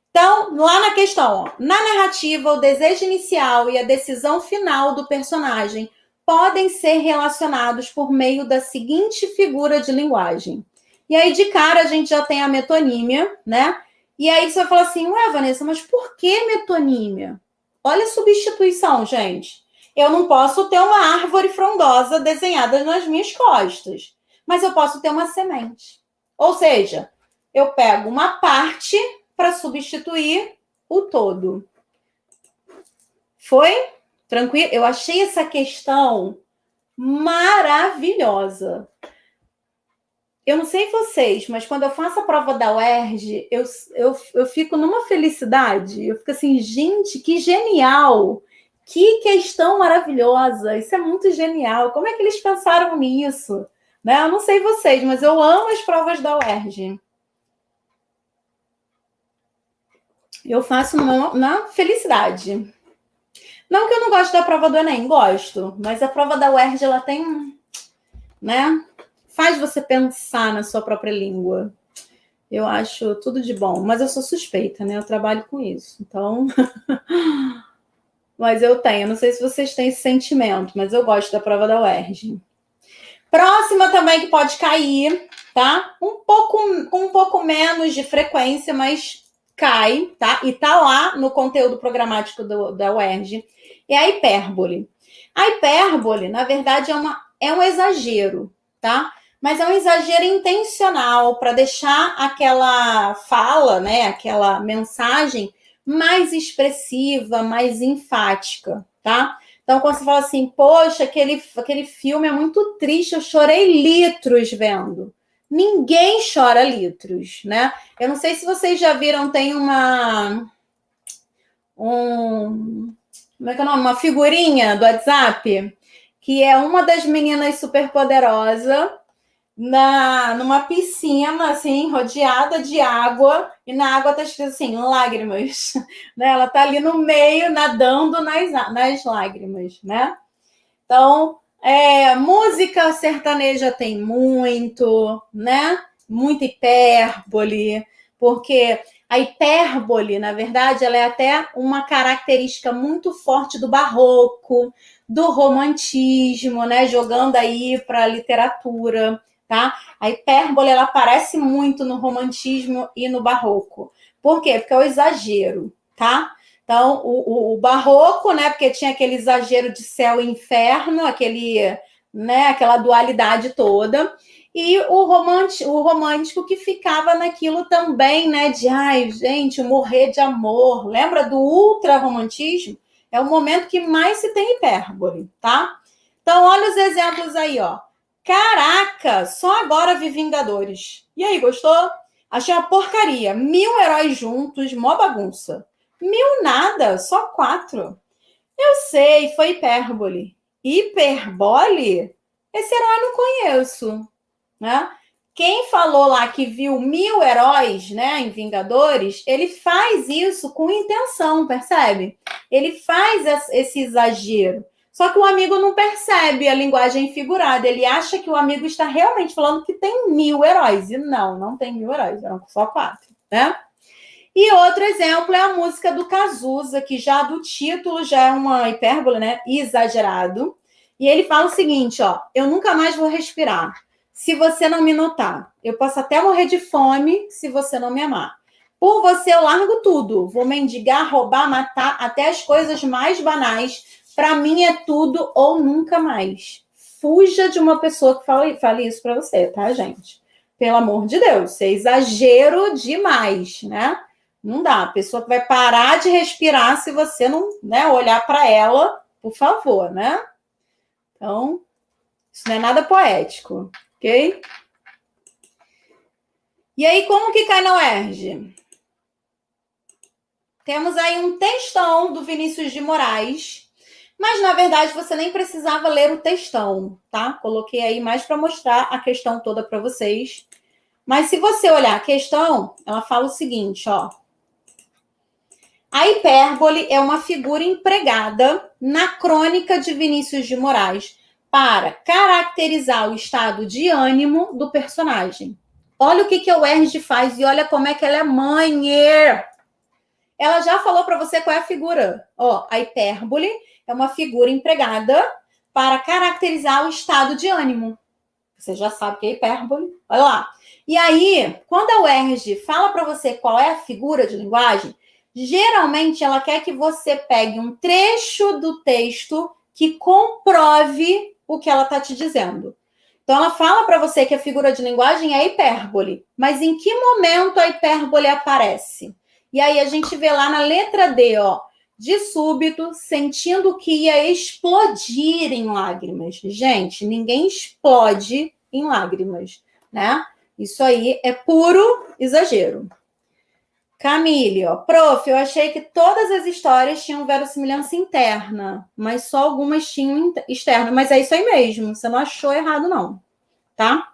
Então, lá na questão, na narrativa, o desejo inicial e a decisão final do personagem podem ser relacionados por meio da seguinte figura de linguagem. E aí, de cara, a gente já tem a metonímia, né? E aí você vai falar assim, ué, Vanessa, mas por que metonímia? Olha a substituição, gente. Eu não posso ter uma árvore frondosa desenhada nas minhas costas, mas eu posso ter uma semente. Ou seja, eu pego uma parte para substituir o todo. Foi? Tranquilo? Eu achei essa questão maravilhosa. Eu não sei vocês, mas quando eu faço a prova da UERJ, eu fico numa felicidade. Eu fico assim, gente, que genial! Que questão maravilhosa! Isso é muito genial. Como é que eles pensaram nisso? Né? Eu não sei vocês, mas eu amo as provas da UERJ. Eu faço na felicidade. Não que eu não gosto da prova do Enem, gosto. Mas a prova da UERJ, ela tem, né? Faz você pensar na sua própria língua. Eu acho tudo de bom. Mas eu sou suspeita, né? Eu trabalho com isso. Então... mas eu tenho. Não sei se vocês têm esse sentimento, mas eu gosto da prova da UERJ. Próxima também que pode cair, tá? Com um pouco menos de frequência, mas cai, tá? E tá lá no conteúdo programático da UERJ. É a hipérbole. A hipérbole, na verdade, é um exagero, tá? Mas é um exagero intencional para deixar aquela fala, né? Aquela mensagem mais expressiva, mais enfática, tá? Então, quando você fala assim, poxa, aquele filme é muito triste, eu chorei litros vendo. Ninguém chora litros, né? Eu não sei se vocês já viram, tem como é que é o nome? Uma figurinha do WhatsApp, que é uma das meninas superpoderosas numa piscina, assim, rodeada de água, e na água tá escrito assim, lágrimas. Né? Ela tá ali no meio, nadando nas lágrimas, né? Então, música sertaneja tem muito, né? Muita hipérbole, porque a hipérbole, na verdade, ela é até uma característica muito forte do barroco, do romantismo, né? Jogando aí para a literatura, tá? A hipérbole, ela aparece muito no romantismo e no barroco. Por quê? Porque é o exagero, tá? Então, o barroco, né? Porque tinha aquele exagero de céu e inferno, aquela dualidade toda. E o romântico que ficava naquilo também, né? De, ai, gente, morrer de amor. Lembra do ultra-romantismo? É o momento que mais se tem hipérbole, tá? Então, olha os exemplos aí, ó. Caraca, só agora vi Vingadores. E aí, gostou? Achei uma porcaria. 1000 heróis juntos, mó bagunça. 1000 nada, só 4. Eu sei, foi hipérbole. Hiperbole? Esse herói eu não conheço, né? Quem falou lá que viu 1000 heróis, né, em Vingadores, ele faz isso com intenção, percebe? Ele faz esse exagero. Só que o amigo não percebe a linguagem figurada. Ele acha que o amigo está realmente falando que tem 1000 heróis. E não tem 1000 heróis, eram só 4, né? E outro exemplo é a música do Cazuza, que já do título já é uma hipérbole, né? Exagerado. E ele fala o seguinte, ó, eu nunca mais vou respirar se você não me notar. Eu posso até morrer de fome se você não me amar. Por você eu largo tudo. Vou mendigar, roubar, matar, até as coisas mais banais. Para mim é tudo ou nunca mais. Fuja de uma pessoa que fale isso para você, tá, gente? Pelo amor de Deus, isso é exagero demais, né? Não dá. A pessoa que vai parar de respirar se você não, né, olhar para ela, por favor, né? Então, isso não é nada poético, ok? E aí, como que cai na UERJ? Temos aí um textão do Vinícius de Moraes, mas na verdade você nem precisava ler o textão, tá? Coloquei aí mais para mostrar a questão toda para vocês. Mas se você olhar a questão, ela fala o seguinte, ó. A hipérbole é uma figura empregada na crônica de Vinícius de Moraes para caracterizar o estado de ânimo do personagem. Olha o que a UERJ faz e olha como é que ela é mãe. Ela já falou para você qual é a figura. Ó, a hipérbole é uma figura empregada para caracterizar o estado de ânimo. Você já sabe o que é hipérbole. Olha lá. E aí, quando a UERJ fala para você qual é a figura de linguagem, geralmente ela quer que você pegue um trecho do texto que comprove o que ela está te dizendo. Então, ela fala para você que a figura de linguagem é hipérbole. Mas em que momento a hipérbole aparece? E aí a gente vê lá na letra D, ó, de súbito, sentindo que ia explodir em lágrimas. Gente, ninguém explode em lágrimas, né? Isso aí é puro exagero. Camille, ó, prof, eu achei que todas as histórias tinham verossimilhança interna, mas só algumas tinham externa. Mas é isso aí mesmo, você não achou errado não, tá?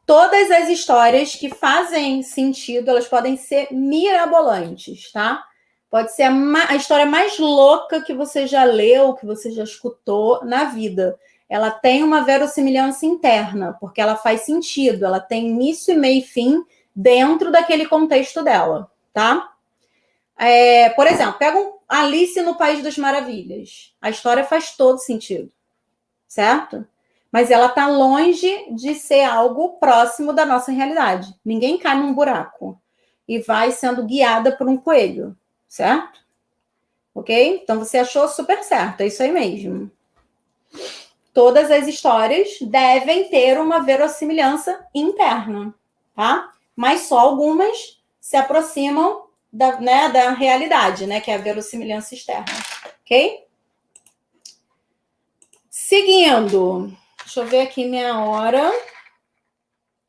Todas as histórias que fazem sentido, elas podem ser mirabolantes, tá? Pode ser a história mais louca que você já leu, que você já escutou na vida. Ela tem uma verossimilhança interna, porque ela faz sentido, ela tem início, meio e fim dentro daquele contexto dela, tá? Por exemplo, pega Alice no País das Maravilhas. A história faz todo sentido, certo? Mas ela está longe de ser algo próximo da nossa realidade. Ninguém cai num buraco e vai sendo guiada por um coelho, certo? Ok? Então você achou super certo, é isso aí mesmo. Todas as histórias devem ter uma verossimilhança interna, tá? Mas só algumas se aproximam da realidade, né? Que é a verossimilhança externa, ok? Seguindo. Deixa eu ver aqui minha hora.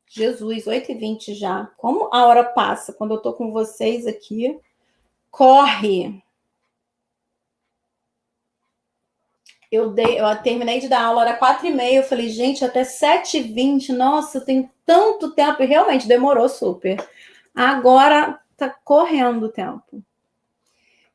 Jesus, 8h20 já. Como a hora passa quando eu tô com vocês aqui? Corre. Eu terminei de dar aula, era 4h30. Eu falei, gente, até 7h20. Nossa, tem tanto tempo. E realmente demorou super. Agora tá correndo o tempo.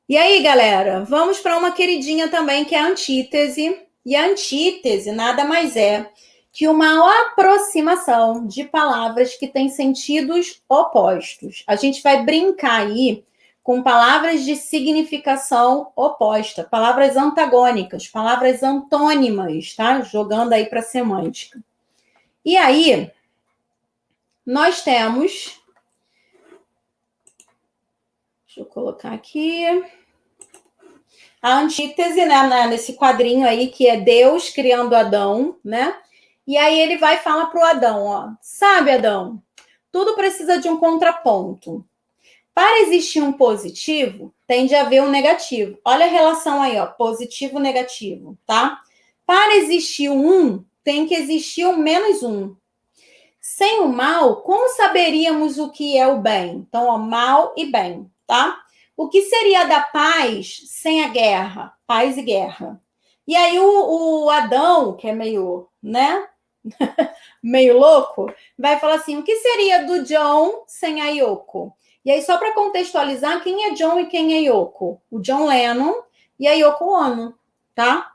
E aí, galera, vamos para uma queridinha também, que é a antítese. E a antítese nada mais é que uma aproximação de palavras que têm sentidos opostos. A gente vai brincar aí com palavras de significação oposta, palavras antagônicas, palavras antônimas, tá? Jogando aí para semântica. E aí, nós temos... Deixa eu colocar aqui... A antítese, né, nesse quadrinho aí, que é Deus criando Adão, né? E aí ele vai falar para o Adão, ó, sabe, Adão, tudo precisa de um contraponto. Para existir um positivo, tem de haver um negativo. Olha a relação aí, ó, positivo-negativo, tá? Para existir um, tem que existir um menos um. Sem o mal, como saberíamos o que é o bem? Então, ó, mal e bem, tá? O que seria da paz sem a guerra? Paz e guerra. E aí o Adão, que é meio, né? meio louco, vai falar assim, o que seria do John sem a Yoko? E aí, só para contextualizar, quem é John e quem é Yoko? O John Lennon e a Yoko Ono, tá?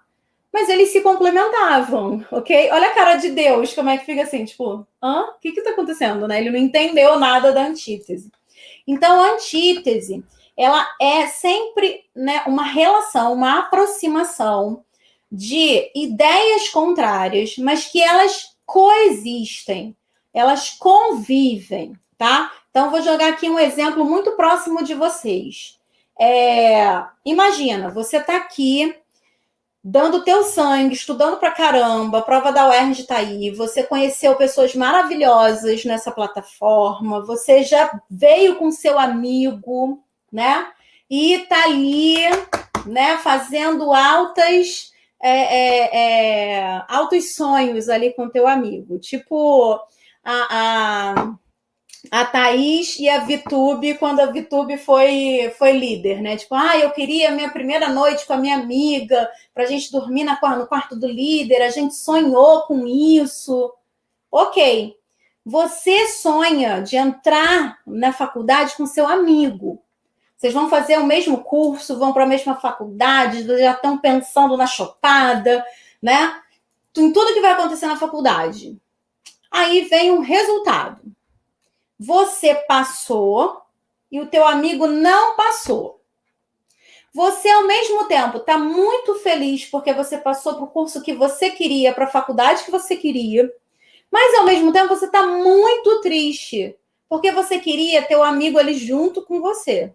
Mas eles se complementavam, ok? Olha a cara de Deus, como é que fica assim, tipo, hã? O que tá acontecendo, né? Ele não entendeu nada da antítese. Então, a antítese, ela é sempre, né, uma relação, uma aproximação de ideias contrárias, mas que elas coexistem, elas convivem, tá? Então, vou jogar aqui um exemplo muito próximo de vocês. Imagina, você tá aqui dando teu sangue, estudando pra caramba, a prova da UERJ tá aí, você conheceu pessoas maravilhosas nessa plataforma, você já veio com seu amigo, né? E tá ali, né, fazendo altos sonhos ali com teu amigo. Tipo, a Thaís e a Vitube, quando a Vitube foi líder, né? Tipo, eu queria a minha primeira noite com a minha amiga, pra gente dormir no quarto do líder, a gente sonhou com isso. Ok. Você sonha de entrar na faculdade com seu amigo. Vocês vão fazer o mesmo curso, vão para a mesma faculdade, já estão pensando na chopada, né? Em tudo que vai acontecer na faculdade. Aí vem um resultado. Você passou e o teu amigo não passou. Você, ao mesmo tempo, está muito feliz porque você passou para o curso que você queria, para a faculdade que você queria, mas, ao mesmo tempo, você está muito triste porque você queria ter o amigo ali junto com você,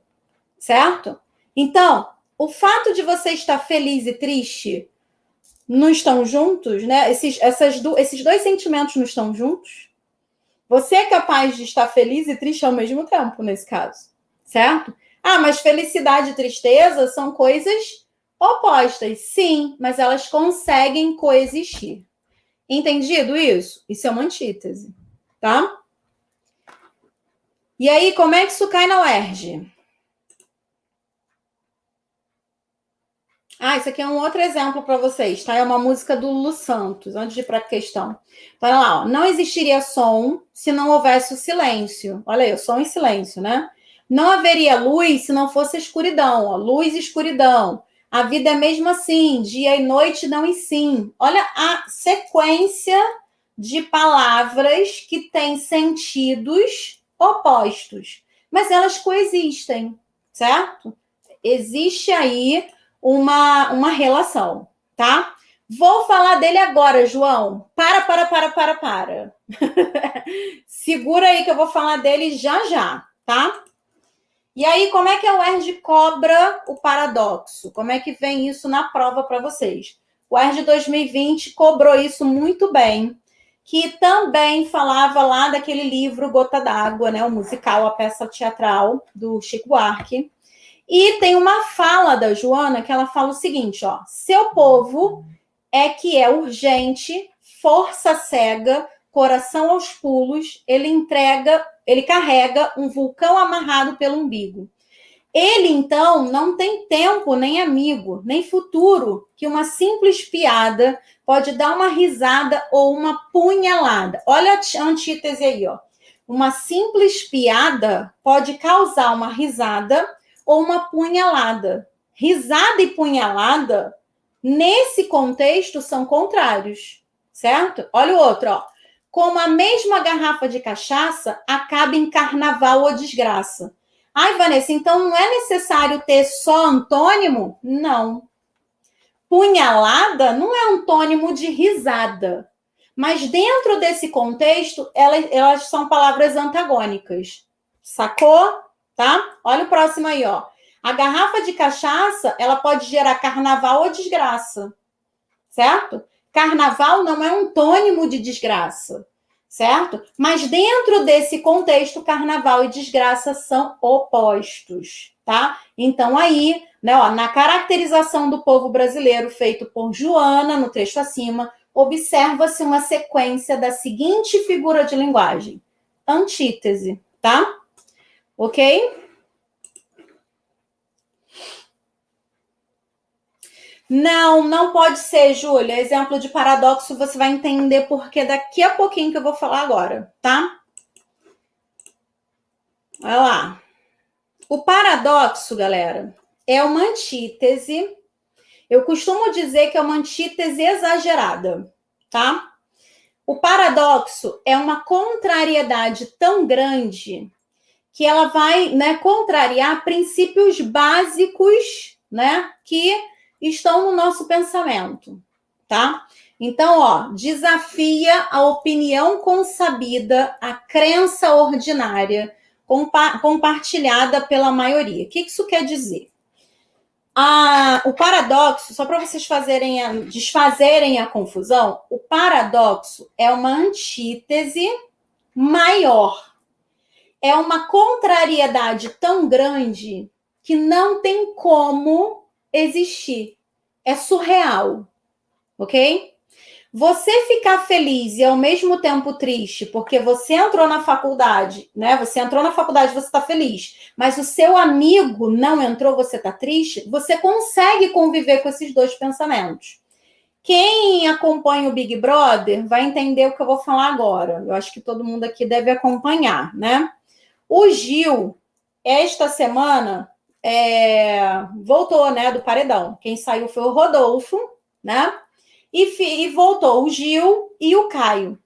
certo? Então, o fato de você estar feliz e triste não estão juntos, né? Esses dois sentimentos não estão juntos. Você é capaz de estar feliz e triste ao mesmo tempo, nesse caso, certo? Mas felicidade e tristeza são coisas opostas. Sim, mas elas conseguem coexistir. Entendido isso? Isso é uma antítese, tá? E aí, como é que isso cai na UERJ? Isso aqui é um outro exemplo para vocês, tá? É uma música do Lulu Santos, antes de ir para a questão. Então, olha lá, ó. Não existiria som se não houvesse o silêncio. Olha aí, o som e silêncio, né? Não haveria luz se não fosse escuridão. Ó. Luz e escuridão. A vida é mesmo assim, dia e noite, não e sim. Olha a sequência de palavras que têm sentidos opostos, mas elas coexistem, certo? Existe aí uma relação, tá? Vou falar dele agora, João. Para. Segura aí que eu vou falar dele já, tá? E aí, como é que a UERJ cobra o paradoxo? Como é que vem isso na prova para vocês? O UERJ 2020 cobrou isso muito bem, que também falava lá daquele livro Gota d'Água, né? O musical, a peça teatral do Chico Buarque. E tem uma fala da Joana que ela fala o seguinte, ó: seu povo é que é urgente, força cega, coração aos pulos, ele carrega um vulcão amarrado pelo umbigo. Ele, então, não tem tempo, nem amigo, nem futuro, que uma simples piada pode dar uma risada ou uma punhalada. Olha a antítese aí, ó. Uma simples piada pode causar uma risada ou uma punhalada. Risada e punhalada, nesse contexto, são contrários, certo? Olha o outro, ó. Como a mesma garrafa de cachaça acaba em carnaval ou desgraça. Vanessa, então não é necessário ter só antônimo? Não. Punhalada não é antônimo de risada. Mas dentro desse contexto, elas são palavras antagônicas. Sacou? Tá? Olha o próximo aí, ó. A garrafa de cachaça, ela pode gerar carnaval ou desgraça. Certo? Carnaval não é um antônimo de desgraça. Certo? Mas dentro desse contexto, carnaval e desgraça são opostos, tá? Então aí, né, ó, na caracterização do povo brasileiro feito por Joana, no trecho acima, observa-se uma sequência da seguinte figura de linguagem: antítese, tá? Ok? Não pode ser, Júlia. Exemplo de paradoxo você vai entender porque daqui a pouquinho que eu vou falar agora, tá? Olha lá. O paradoxo, galera, é uma antítese. Eu costumo dizer que é uma antítese exagerada, tá? O paradoxo é uma contrariedade tão grande que ela vai, né, contrariar princípios básicos, né, que estão no nosso pensamento, tá? Então, ó, desafia a opinião consabida, a crença ordinária, compartilhada pela maioria. O que isso quer dizer? O paradoxo, só para vocês desfazerem a confusão, o paradoxo é uma antítese maior. É uma contrariedade tão grande que não tem como existir. É surreal, ok? Você ficar feliz e ao mesmo tempo triste porque você entrou na faculdade, né? Você entrou na faculdade, você está feliz, mas o seu amigo não entrou, você está triste. Você consegue conviver com esses dois pensamentos. Quem acompanha o Big Brother vai entender o que eu vou falar agora. Eu acho que todo mundo aqui deve acompanhar, né? O Gil, esta semana, voltou, né, do paredão. Quem saiu foi o Rodolfo, né? E voltou o Gil e o Caio.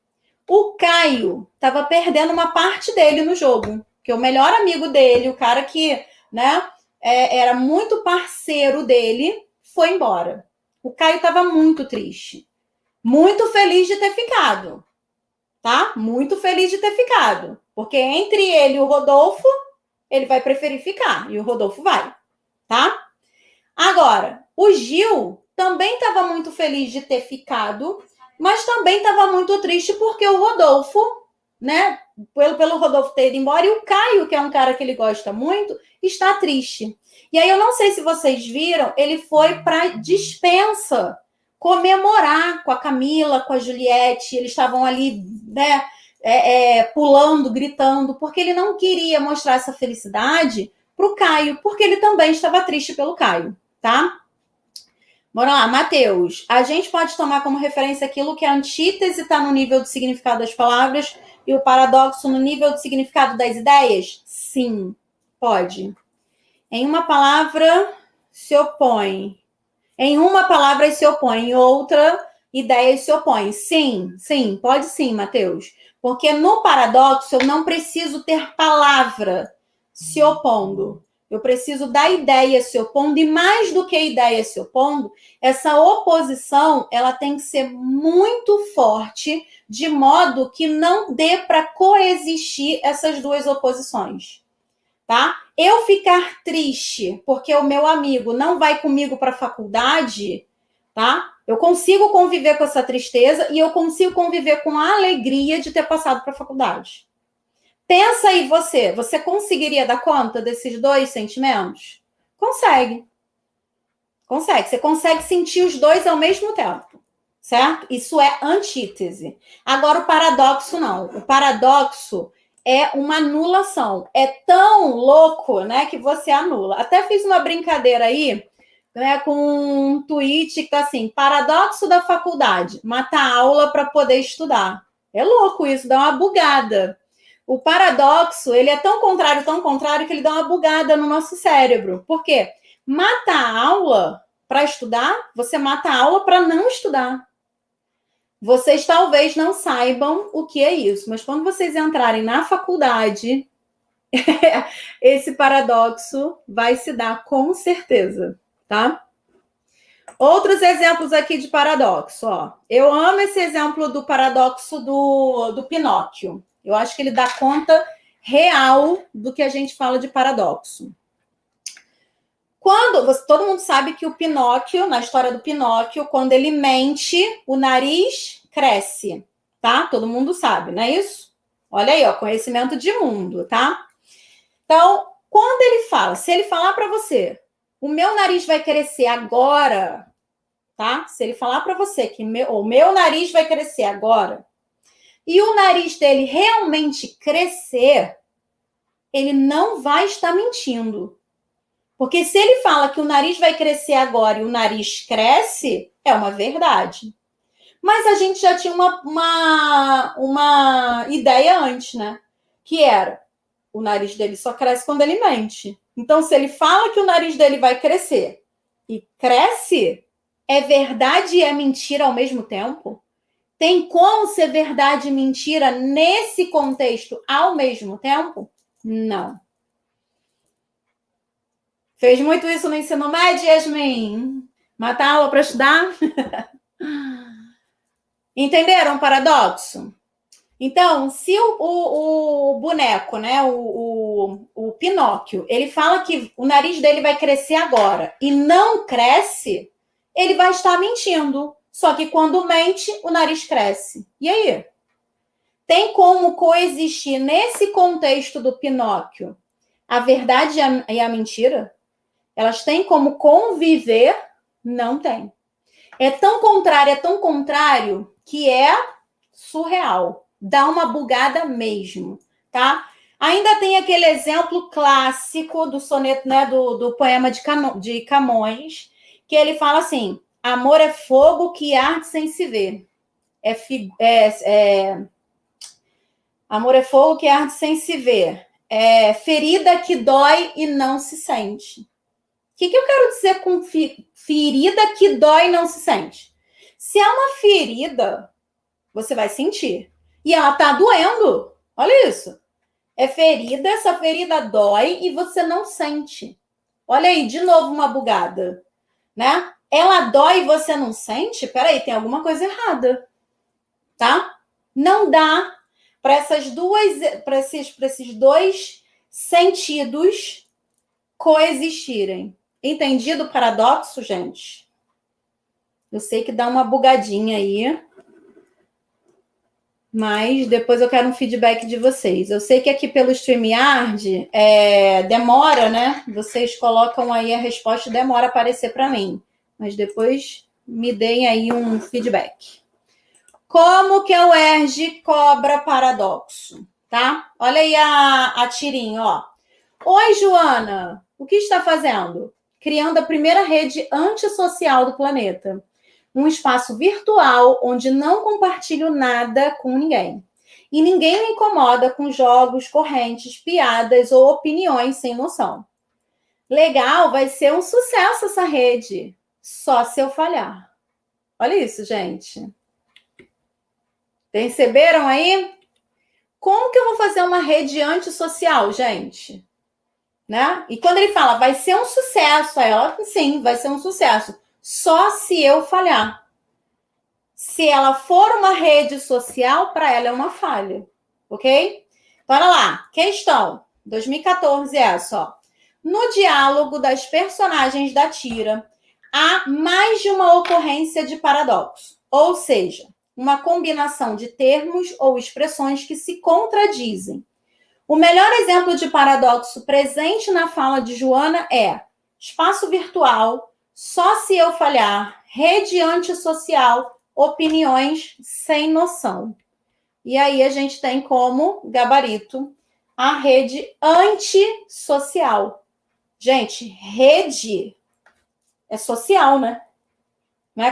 O Caio estava perdendo uma parte dele no jogo, que o melhor amigo dele, o cara que, né, era muito parceiro dele, foi embora. O Caio estava muito triste. Muito feliz de ter ficado, tá? Muito feliz de ter ficado. Porque entre ele e o Rodolfo, ele vai preferir ficar. E o Rodolfo vai, tá? Agora, o Gil também estava muito feliz de ter ficado, mas também estava muito triste porque o Rodolfo, né? Pelo Rodolfo ter ido embora, e o Caio, que é um cara que ele gosta muito, está triste. E aí eu não sei se vocês viram, ele foi para dispensa comemorar com a Camila, com a Juliette, eles estavam ali, né? Pulando, gritando, porque ele não queria mostrar essa felicidade para o Caio, porque ele também estava triste pelo Caio, tá? Bora lá, Mateus. A gente pode tomar como referência aquilo que a antítese está no nível do significado das palavras e o paradoxo no nível do significado das ideias? Sim, pode. Em uma palavra se opõe. Em uma palavra se opõe, em outra ideias se opõem. Sim, pode sim, Mateus. Porque no paradoxo eu não preciso ter palavra se opondo. Eu preciso da ideia se opondo, e mais do que ideia se opondo, essa oposição ela tem que ser muito forte, de modo que não dê para coexistir essas duas oposições. Tá? Eu ficar triste porque o meu amigo não vai comigo para a faculdade, tá? Eu consigo conviver com essa tristeza e eu consigo conviver com a alegria de ter passado para a faculdade. Pensa aí você conseguiria dar conta desses dois sentimentos? Consegue. Você consegue sentir os dois ao mesmo tempo, certo? Isso é antítese. Agora, o paradoxo não. O paradoxo é uma anulação. É tão louco, né, que você anula. Até fiz uma brincadeira aí, né, com um tweet que tá assim: paradoxo da faculdade, mata a aula para poder estudar. É louco isso, dá uma bugada. O paradoxo, ele é tão contrário, que ele dá uma bugada no nosso cérebro. Por quê? Mata a aula para estudar, você mata a aula para não estudar. Vocês talvez não saibam o que é isso, mas quando vocês entrarem na faculdade, esse paradoxo vai se dar com certeza, tá? Outros exemplos aqui de paradoxo, ó. Eu amo esse exemplo do paradoxo do Pinóquio. Eu acho que ele dá conta real do que a gente fala de paradoxo. Todo mundo sabe que o Pinóquio, na história do Pinóquio, quando ele mente, o nariz cresce, tá? Todo mundo sabe, não é isso? Olha aí, ó, conhecimento de mundo, tá? Então, quando ele fala, se ele falar para você, o meu nariz vai crescer agora, tá? Se ele falar para você que o meu nariz vai crescer agora, e o nariz dele realmente crescer, ele não vai estar mentindo. Porque se ele fala que o nariz vai crescer agora e o nariz cresce, é uma verdade. Mas a gente já tinha uma ideia antes, né? Que era, o nariz dele só cresce quando ele mente. Então, se ele fala que o nariz dele vai crescer e cresce, é verdade e é mentira ao mesmo tempo? Tem como ser verdade e mentira nesse contexto ao mesmo tempo? Não. Fez muito isso no ensino médio, Yasmin? Matar a aula para estudar? Entenderam o paradoxo? Então, se o boneco, né, o Pinóquio, ele fala que o nariz dele vai crescer agora e não cresce, ele vai estar mentindo. Só que quando mente, o nariz cresce. E aí? Tem como coexistir nesse contexto do Pinóquio a verdade e a mentira? Elas têm como conviver? Não tem. É tão contrário, que é surreal. Dá uma bugada mesmo, tá? Ainda tem aquele exemplo clássico do soneto, né, do poema de Camões, que ele fala assim: amor é fogo que arde sem se ver. Amor é fogo que arde sem se ver. É ferida que dói e não se sente. O que eu quero dizer com ferida que dói e não se sente? Se é uma ferida, você vai sentir. E ela tá doendo. Olha isso. É ferida, essa ferida dói e você não sente. Olha aí, de novo uma bugada, né? Ela dói e você não sente? Peraí, tem alguma coisa errada, tá? Não dá para esses dois sentidos coexistirem. Entendido o paradoxo, gente? Eu sei que dá uma bugadinha aí, mas depois eu quero um feedback de vocês. Eu sei que aqui pelo StreamYard demora, né? Vocês colocam aí a resposta e demora a aparecer para mim. Mas depois me deem aí um feedback. Como que a UERJ cobra paradoxo, tá? Olha aí a tirinha, ó. Oi, Joana, o que está fazendo? Criando a primeira rede antissocial do planeta. Um espaço virtual onde não compartilho nada com ninguém. E ninguém me incomoda com jogos, correntes, piadas ou opiniões sem noção. Legal, vai ser um sucesso essa rede. Só se eu falhar. Olha isso, gente. Perceberam aí? Como que eu vou fazer uma rede antissocial, gente? Né? E quando ele fala, vai ser um sucesso, aí ela, sim, vai ser um sucesso. Só se eu falhar. Se ela for uma rede social, para ela é uma falha. Ok? Bora lá. Questão 2014 é essa, ó. No diálogo das personagens da tira, há mais de uma ocorrência de paradoxo. Ou seja, uma combinação de termos ou expressões que se contradizem. O melhor exemplo de paradoxo presente na fala de Joana é espaço virtual, só se eu falhar, rede antissocial, opiniões sem noção. E aí a gente tem como gabarito a rede antissocial. Gente, rede é social, né?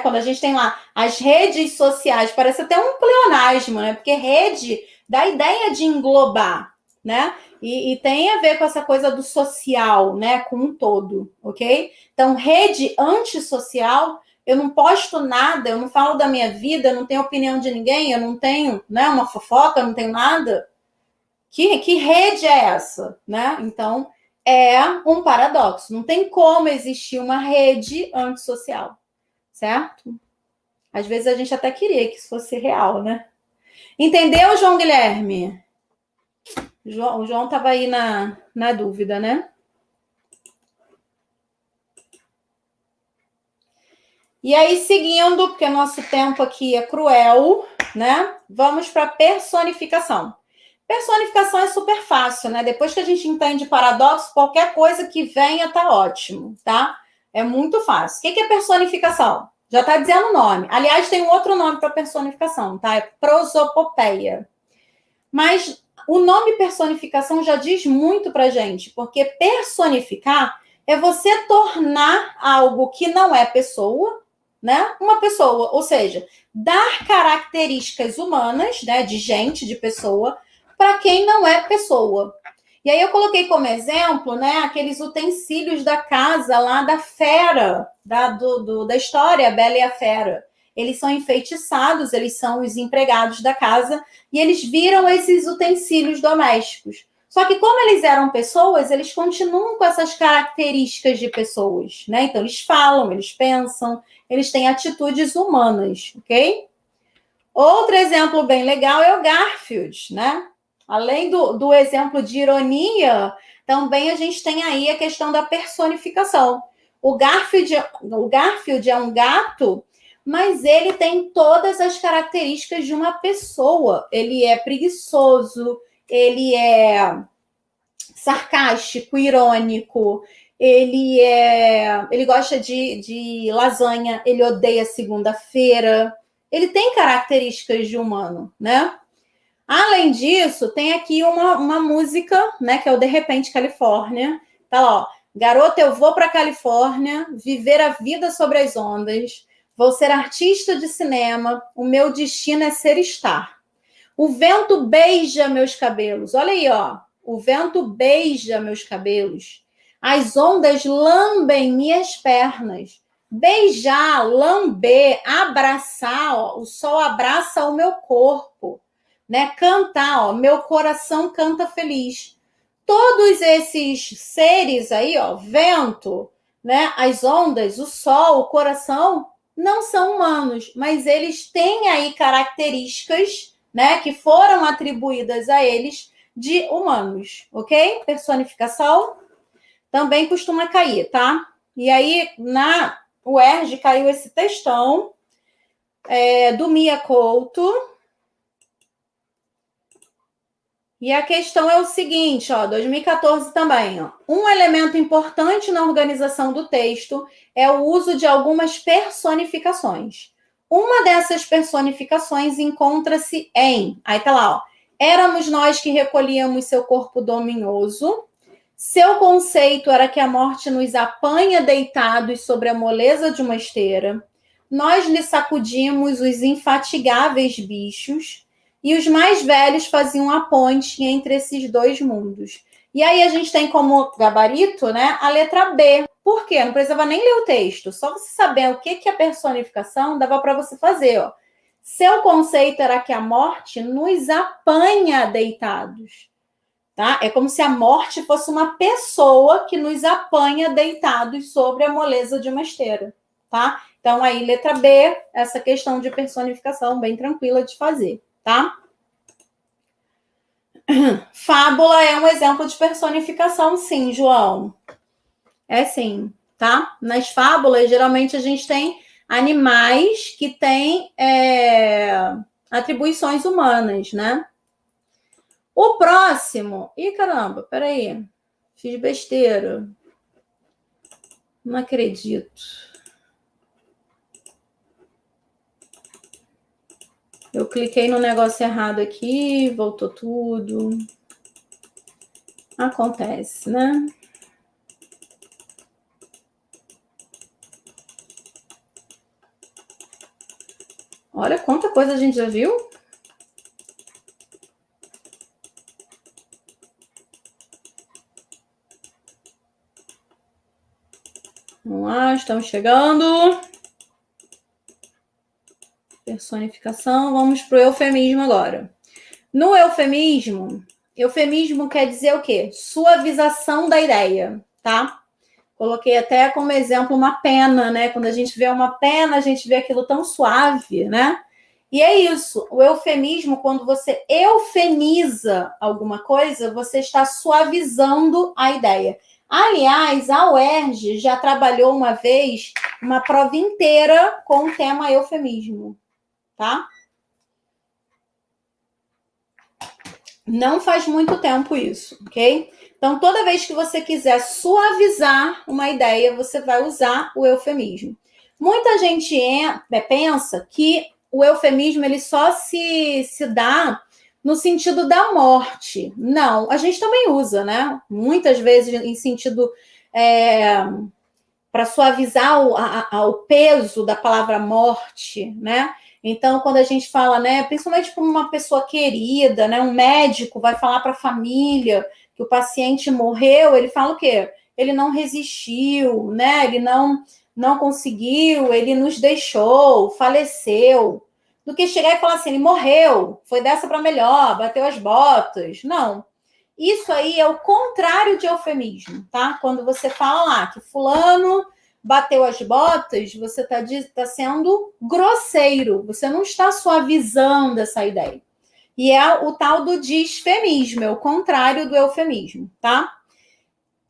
Quando a gente tem lá as redes sociais, parece até um pleonasmo, né? Porque rede dá a ideia de englobar, né? E tem a ver com essa coisa do social, né? Com um todo, ok? Então, rede antissocial, eu não posto nada, eu não falo da minha vida, eu não tenho opinião de ninguém, eu não tenho, né, uma fofoca, eu não tenho nada. Que rede é essa, né? Então, é um paradoxo. Não tem como existir uma rede antissocial. Certo? Às vezes a gente até queria que isso fosse real, né? Entendeu, João Guilherme? O João estava aí na dúvida, né? E aí, seguindo, porque nosso tempo aqui é cruel, né? Vamos para personificação. Personificação é super fácil, né? Depois que a gente entende paradoxo, qualquer coisa que venha tá ótimo, tá? É muito fácil. O que é personificação? Já está dizendo o nome. Aliás, tem um outro nome para personificação, tá? É prosopopeia. Mas o nome personificação já diz muito para gente, porque personificar é você tornar algo que não é pessoa, né? Uma pessoa, ou seja, dar características humanas, né? De gente, de pessoa, para quem não é pessoa. E aí eu coloquei como exemplo, né, aqueles utensílios da casa lá da fera, da história, a Bela e a Fera. Eles são enfeitiçados, eles são os empregados da casa, e eles viram esses utensílios domésticos. Só que como eles eram pessoas, eles continuam com essas características de pessoas, né? Então eles falam, eles pensam, eles têm atitudes humanas, ok? Outro exemplo bem legal é o Garfield, né? Além do exemplo de ironia, também a gente tem aí a questão da personificação. O Garfield é um gato, mas ele tem todas as características de uma pessoa. Ele é preguiçoso, ele é sarcástico, irônico, ele gosta de lasanha, ele odeia segunda-feira. Ele tem características de humano, né? Além disso, tem aqui uma música, né, que é o De Repente Califórnia. Tá lá, ó. Garota, eu vou para Califórnia, viver a vida sobre as ondas, vou ser artista de cinema, o meu destino é ser star. O vento beija meus cabelos. Olha aí, ó. O vento beija meus cabelos. As ondas lambem minhas pernas. Beijar, lamber, abraçar, ó. O sol abraça o meu corpo. Né? Cantar, ó. Meu coração canta feliz. Todos esses seres aí, ó, vento, né? As ondas, o sol, o coração, não são humanos, mas eles têm aí características, né, que foram atribuídas a eles de humanos, ok? Personificação também costuma cair, tá? E aí, na UERJ caiu esse textão do Mia Couto. E a questão é o seguinte, ó, 2014 também, ó. Um elemento importante na organização do texto é o uso de algumas personificações. Uma dessas personificações encontra-se em, aí tá lá, ó, éramos nós que recolhíamos seu corpo dominoso. Seu conceito era que a morte nos apanha deitados sobre a moleza de uma esteira. Nós lhe sacudimos os infatigáveis bichos. E os mais velhos faziam a ponte entre esses dois mundos. E aí a gente tem como gabarito, né, a letra B. Por quê? Não precisava nem ler o texto. Só você saber o que é personificação, dava para você fazer. Ó. Seu conceito era que a morte nos apanha deitados. Tá? É como se a morte fosse uma pessoa que nos apanha deitados sobre a moleza de uma esteira. Tá? Então, aí, letra B, essa questão de personificação bem tranquila de fazer. Tá? Fábula é um exemplo de personificação, sim, João. É sim, tá? Nas fábulas, geralmente a gente tem animais que têm atribuições humanas, né? O próximo... Ih, caramba, peraí. Fiz besteira. Não acredito. Eu cliquei no negócio errado aqui, voltou tudo. Acontece, né? Olha quanta coisa a gente já viu. Vamos lá, estamos chegando. Personificação, vamos para o eufemismo agora. No eufemismo quer dizer o quê? Suavização da ideia, tá? Coloquei até como exemplo uma pena, né? Quando a gente vê uma pena, a gente vê aquilo tão suave, né? E é isso, o eufemismo, quando você eufemiza alguma coisa, você está suavizando a ideia. Aliás, a UERJ já trabalhou uma vez uma prova inteira com o tema eufemismo, tá? Não faz muito tempo isso, ok? Então, toda vez que você quiser suavizar uma ideia, você vai usar o eufemismo. Muita gente pensa que o eufemismo ele só se dá no sentido da morte. Não, a gente também usa, né? Muitas vezes em sentido para suavizar o peso da palavra morte, né? Então, quando a gente fala, né, principalmente para uma pessoa querida, né, um médico vai falar para a família que o paciente morreu, ele fala o quê? Ele não resistiu, né? Ele não conseguiu, ele nos deixou, faleceu. Do que chegar e falar assim, ele morreu, foi dessa para melhor, bateu as botas. Não. Isso aí é o contrário de eufemismo, tá? Quando você fala lá que fulano bateu as botas, você está sendo grosseiro, você não está suavizando essa ideia. E é o tal do disfemismo, é o contrário do eufemismo, tá?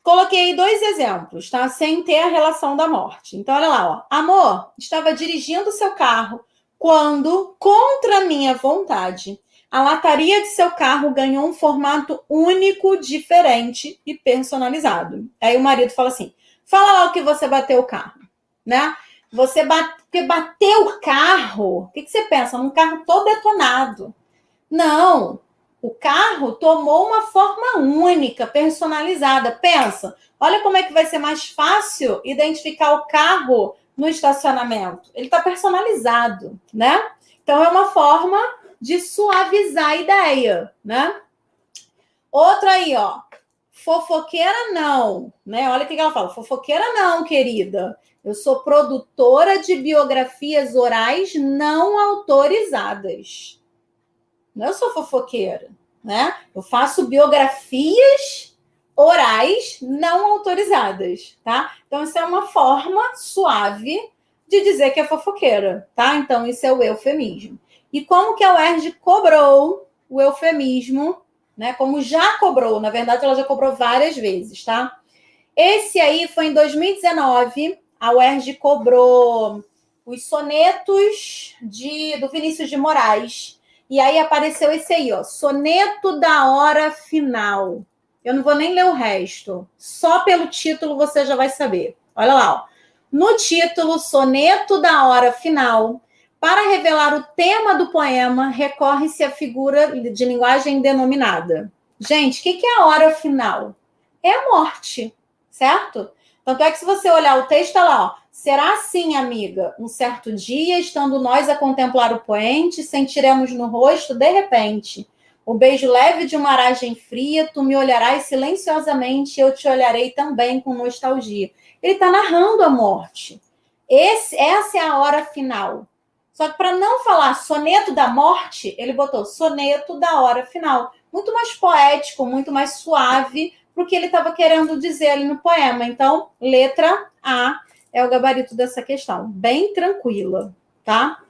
Coloquei aí 2 exemplos, tá? Sem ter a relação da morte. Então, olha lá, ó. Amor, estava dirigindo seu carro quando, contra minha vontade, a lataria de seu carro ganhou um formato único, diferente e personalizado. Aí o marido fala assim, fala lá o que você bateu o carro, né? Você bateu o carro, o que você pensa? Num carro todo detonado. Não, o carro tomou uma forma única, personalizada. Pensa, olha como é que vai ser mais fácil identificar o carro no estacionamento. Ele está personalizado, né? Então, é uma forma de suavizar a ideia, né? Outra aí, ó. Fofoqueira não, né? Olha o que ela fala. Fofoqueira não, querida. Eu sou produtora de biografias orais não autorizadas. Não, eu sou fofoqueira, né? Eu faço biografias orais não autorizadas, tá? Então, isso é uma forma suave de dizer que é fofoqueira, tá? Então, isso é o eufemismo. E como que a UERJ cobrou o eufemismo, né? Como já cobrou, na verdade, ela já cobrou várias vezes, tá? Esse aí foi em 2019, a UERJ cobrou os sonetos do Vinícius de Moraes. E aí apareceu esse aí, ó, soneto da hora final. Eu não vou nem ler o resto. Só pelo título você já vai saber. Olha lá, ó. No título, soneto da hora final, para revelar o tema do poema, recorre-se à figura de linguagem denominada. Gente, o que é a hora final? É a morte, certo? Tanto é que se você olhar o texto, tá lá, ó. Será assim, amiga, um certo dia, estando nós a contemplar o poente, sentiremos no rosto, de repente, o beijo leve de uma aragem fria, tu me olharás silenciosamente, eu te olharei também com nostalgia. Ele está narrando a morte. Essa é a hora final. Só que para não falar soneto da morte, ele botou soneto da hora final. Muito mais poético, muito mais suave para o que ele estava querendo dizer ali no poema. Então, letra A é o gabarito dessa questão. Bem tranquila, tá?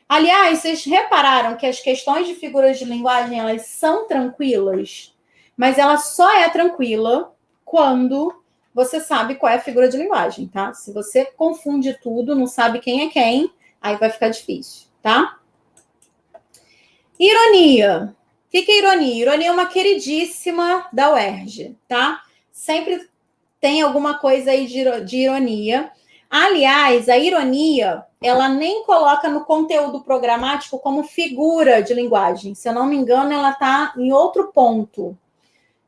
Aliás, vocês repararam que as questões de figuras de linguagem, elas são tranquilas, mas ela só é tranquila quando você sabe qual é a figura de linguagem, tá? Se você confunde tudo, não sabe quem é quem, aí vai ficar difícil, tá? Ironia. O que é ironia? Ironia é uma queridíssima da UERJ, tá? Sempre tem alguma coisa aí de ironia. Aliás, a ironia, ela nem coloca no conteúdo programático como figura de linguagem. Se eu não me engano, ela está em outro ponto.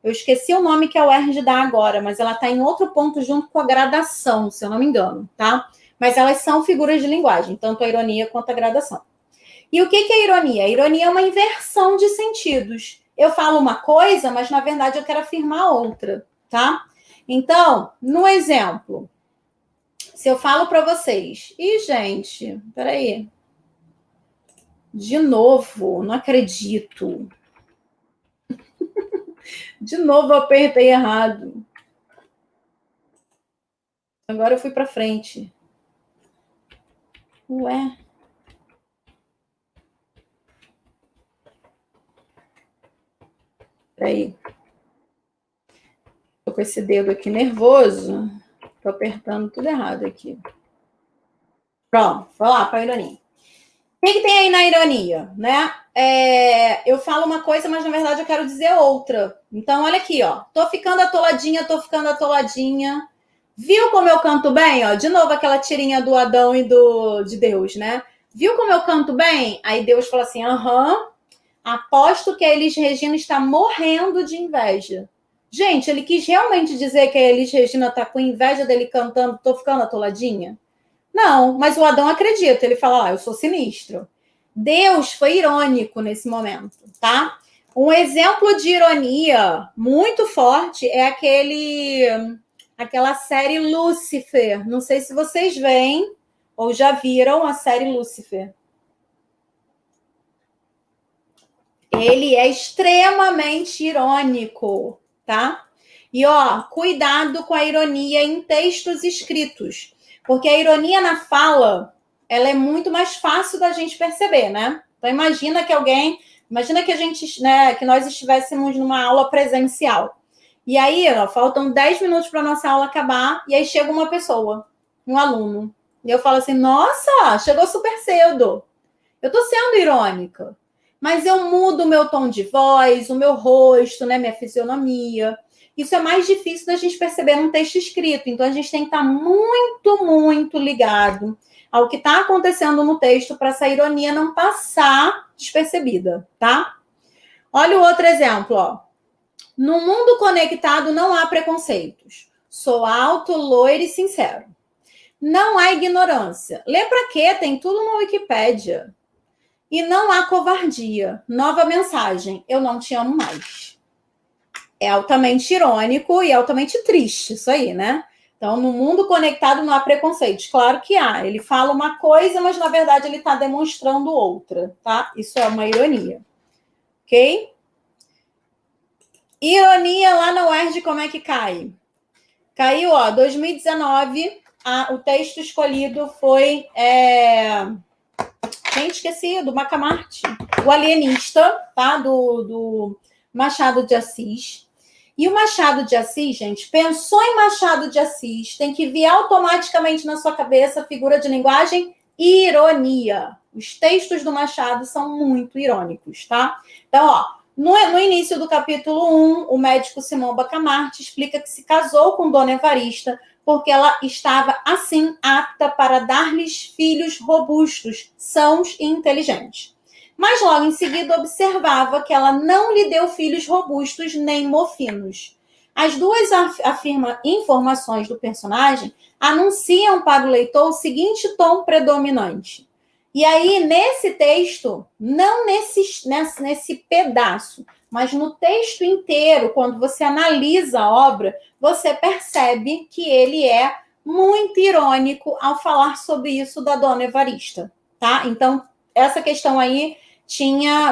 Eu esqueci o nome que a UERJ dá agora, mas ela está em outro ponto junto com a gradação, se eu não me engano, tá? Mas elas são figuras de linguagem, tanto a ironia quanto a gradação. E o que é ironia? A ironia é uma inversão de sentidos. Eu falo uma coisa, mas na verdade eu quero afirmar outra, tá? Então, no exemplo, se eu falo para vocês, gente, peraí, de novo, não acredito. De novo eu apertei errado. Agora eu fui para frente. Ué. Peraí. Tô com esse dedo aqui nervoso. Tô apertando tudo errado aqui. Pronto, vou lá para a ironia. O que tem aí na ironia, né? Eu falo uma coisa, mas na verdade eu quero dizer outra. Então, olha aqui, ó. Tô ficando atoladinha, tô ficando atoladinha. Viu como eu canto bem? Ó, de novo aquela tirinha do Adão e de Deus, né? Viu como eu canto bem? Aí Deus fala assim, aposto que a Elis Regina está morrendo de inveja. Gente, ele quis realmente dizer que a Elis Regina tá com inveja dele cantando tô ficando atoladinha? Não, mas o Adão acredita. Ele fala, eu sou sinistro. Deus foi irônico nesse momento, tá? Um exemplo de ironia muito forte é aquela série Lúcifer. Não sei se vocês veem ou já viram a série Lúcifer. Ele é extremamente irônico, tá? E, cuidado com a ironia em textos escritos. Porque a ironia na fala, ela é muito mais fácil da gente perceber, né? Então, imagina que alguém Imagina que a gente, né, que nós estivéssemos numa aula presencial. E aí, ó, faltam 10 minutos para nossa aula acabar, e aí chega uma pessoa, um aluno. E eu falo assim, nossa, chegou super cedo. Eu tô sendo irônica. Mas eu mudo o meu tom de voz, o meu rosto, né, minha fisionomia. Isso é mais difícil da gente perceber num texto escrito. Então, a gente tem que estar muito, muito ligado ao que está acontecendo no texto para essa ironia não passar despercebida, tá? Olha o outro exemplo, ó. No mundo conectado não há preconceitos. Sou alto, loiro e sincero. Não há ignorância. Lê pra quê? Tem tudo na Wikipédia. E não há covardia. Nova mensagem. Eu não te amo mais. É altamente irônico e altamente triste isso aí, né? Então, no mundo conectado não há preconceitos. Claro que há. Ele fala uma coisa, mas na verdade ele está demonstrando outra, tá? Isso é uma ironia. Ok? Ironia lá na UERJ, como é que cai? Caiu, ó, 2019, o texto escolhido foi... Gente, esqueci, do Macamarte. O Alienista, tá? Do Machado de Assis. E o Machado de Assis, gente, pensou em Machado de Assis, tem que vir automaticamente na sua cabeça a figura de linguagem ironia. Os textos do Machado são muito irônicos, tá? Então, ó, no início do capítulo 1, o médico Simão Bacamarte explica que se casou com Dona Evarista porque ela estava, assim, apta para dar-lhes filhos robustos, sãos e inteligentes. Mas logo em seguida observava que ela não lhe deu filhos robustos nem mofinos. As duas informações do personagem anunciam para o leitor o seguinte tom predominante. E aí, nesse texto, não nesse pedaço, mas no texto inteiro, quando você analisa a obra, você percebe que ele é muito irônico ao falar sobre isso da Dona Evarista, tá? Então, essa questão aí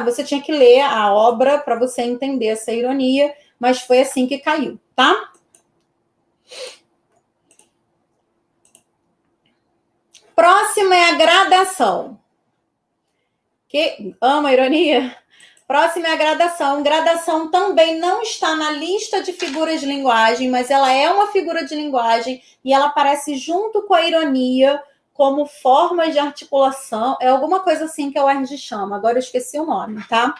você tinha que ler a obra para você entender essa ironia, mas foi assim que caiu, tá? Próxima é a gradação. Que ama a ironia? Próxima é a gradação. Gradação também não está na lista de figuras de linguagem, mas ela é uma figura de linguagem e ela aparece junto com a ironia como forma de articulação. É alguma coisa assim que a UERJ chama. Agora eu esqueci o nome, tá?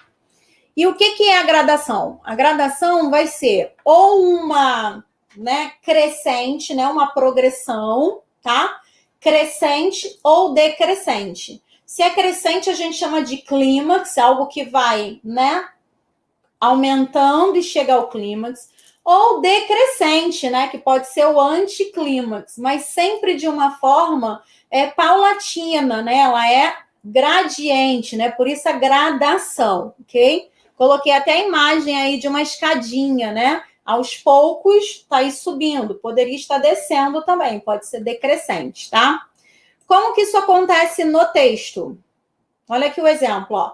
E o que é a gradação? A gradação vai ser ou uma, né, crescente, né, uma progressão, tá? Crescente ou decrescente. Se é crescente, a gente chama de clímax, algo que vai, né, aumentando e chega ao clímax. Ou decrescente, né, que pode ser o anticlímax, mas sempre de uma forma paulatina, né? Ela é gradiente, né? Por isso a gradação, ok? Coloquei até a imagem aí de uma escadinha, né? Aos poucos está aí subindo, poderia estar descendo também, pode ser decrescente, tá? Como que isso acontece no texto? Olha aqui o exemplo, ó.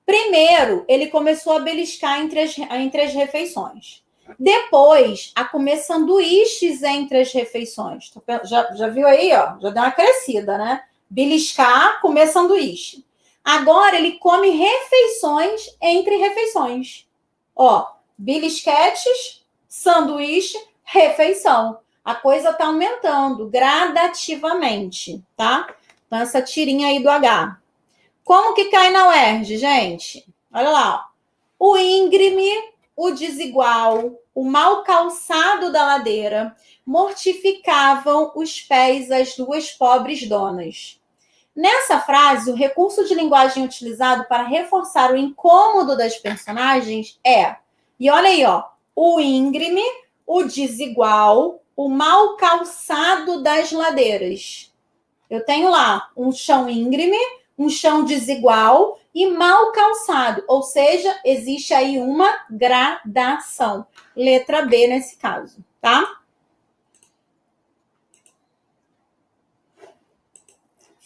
Primeiro, ele começou a beliscar entre as refeições. Depois, a comer sanduíches entre as refeições. Já viu aí, ó? Já deu uma crescida, né? Beliscar, comer sanduíche. Agora, ele come refeições entre refeições. Ó, belisquetes, sanduíche, refeição. A coisa tá aumentando gradativamente, tá? Então, essa tirinha aí do H. Como que cai na UERJ, gente? Olha lá, ó. O íngreme, o desigual, o mal calçado da ladeira mortificavam os pés das duas pobres donas. Nessa frase, o recurso de linguagem utilizado para reforçar o incômodo das personagens é, e olha aí, ó, o íngreme, o desigual, o mal calçado das ladeiras. Eu tenho lá um chão íngreme, um chão desigual e mal calçado, ou seja, existe aí uma gradação. Letra B nesse caso, tá?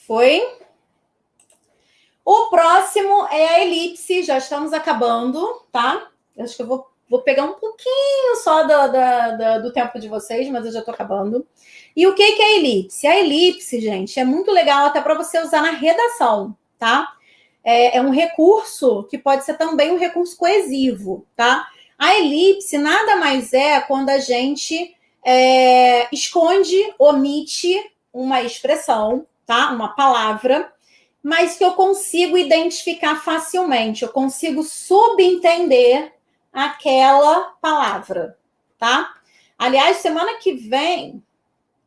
Foi? O próximo é a elipse, já estamos acabando, tá? Eu acho que eu vou pegar um pouquinho só do tempo de vocês, mas eu já estou acabando. E o que é a elipse? A elipse, gente, é muito legal até para você usar na redação, tá? é um recurso que pode ser também um recurso coesivo, tá? A elipse nada mais é quando a gente esconde, omite uma expressão, tá? Uma palavra, mas que eu consigo identificar facilmente, eu consigo subentender aquela palavra, tá? Aliás, semana que vem,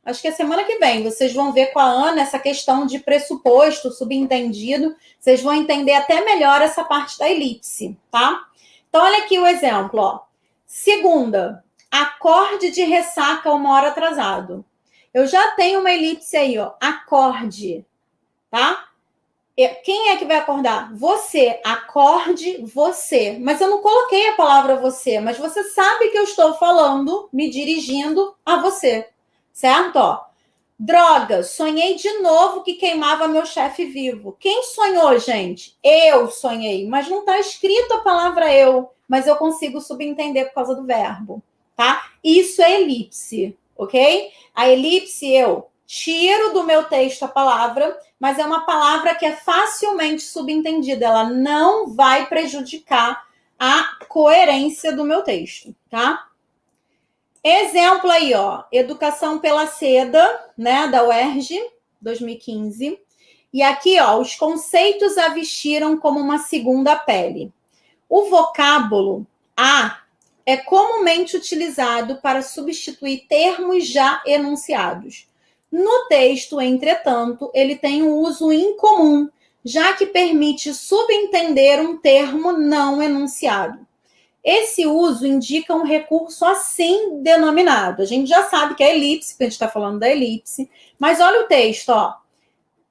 acho que é semana que vem, vocês vão ver com a Ana essa questão de pressuposto, subentendido, vocês vão entender até melhor essa parte da elipse, tá? Então, olha aqui o exemplo, ó. Segunda, acorde de ressaca 1 hora atrasado. Eu já tenho uma elipse aí, ó, acorde, tá? Quem é que vai acordar? Você, acorde você. Mas eu não coloquei a palavra você, mas você sabe que eu estou falando, me dirigindo a você, certo? Ó, droga, sonhei de novo que queimava meu chefe vivo. Quem sonhou, gente? Eu sonhei, mas não está escrito a palavra eu, mas eu consigo subentender por causa do verbo, tá? Isso é elipse, ok? A elipse eu tiro do meu texto a palavra, mas é uma palavra que é facilmente subentendida, ela não vai prejudicar a coerência do meu texto, tá? Exemplo aí, ó, Educação pela Seda, né, da UERJ, 2015. E aqui, ó, os conceitos a vestiram como uma segunda pele. O vocábulo a é comumente utilizado para substituir termos já enunciados. No texto, entretanto, ele tem um uso incomum, já que permite subentender um termo não enunciado. Esse uso indica um recurso assim denominado. A gente já sabe que é elipse, porque a gente está falando da elipse, mas olha o texto, ó.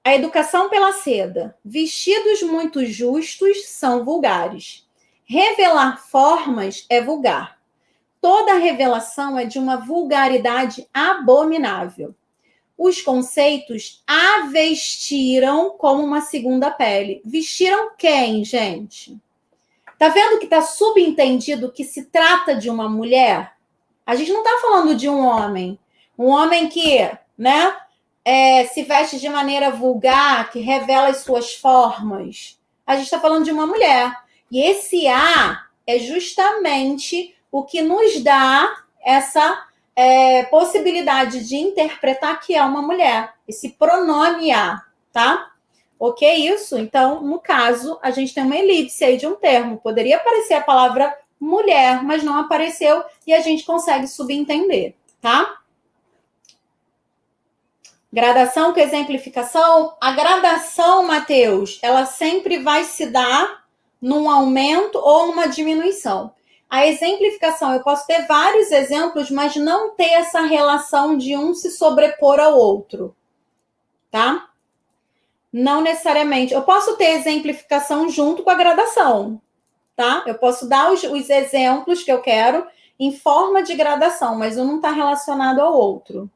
A educação pela seda. Vestidos muito justos são vulgares. Revelar formas é vulgar. Toda revelação é de uma vulgaridade abominável. Os conceitos a vestiram como uma segunda pele. Vestiram quem, gente? Tá vendo que está subentendido que se trata de uma mulher? A gente não está falando de um homem. Um homem que, né, se veste de maneira vulgar, que revela as suas formas. A gente está falando de uma mulher. E esse a é justamente o que nos dá essa possibilidade de interpretar que é uma mulher. Esse pronome a, tá? Ok, isso? Então, no caso, a gente tem uma elipse aí de um termo. Poderia aparecer a palavra mulher, mas não apareceu e a gente consegue subentender, tá? Gradação com exemplificação. A gradação, Matheus, ela sempre vai se dar num aumento ou numa diminuição. A exemplificação, eu posso ter vários exemplos, mas não ter essa relação de um se sobrepor ao outro, tá? Não necessariamente. Eu posso ter exemplificação junto com a gradação, tá? Eu posso dar os exemplos que eu quero em forma de gradação, mas um não está relacionado ao outro.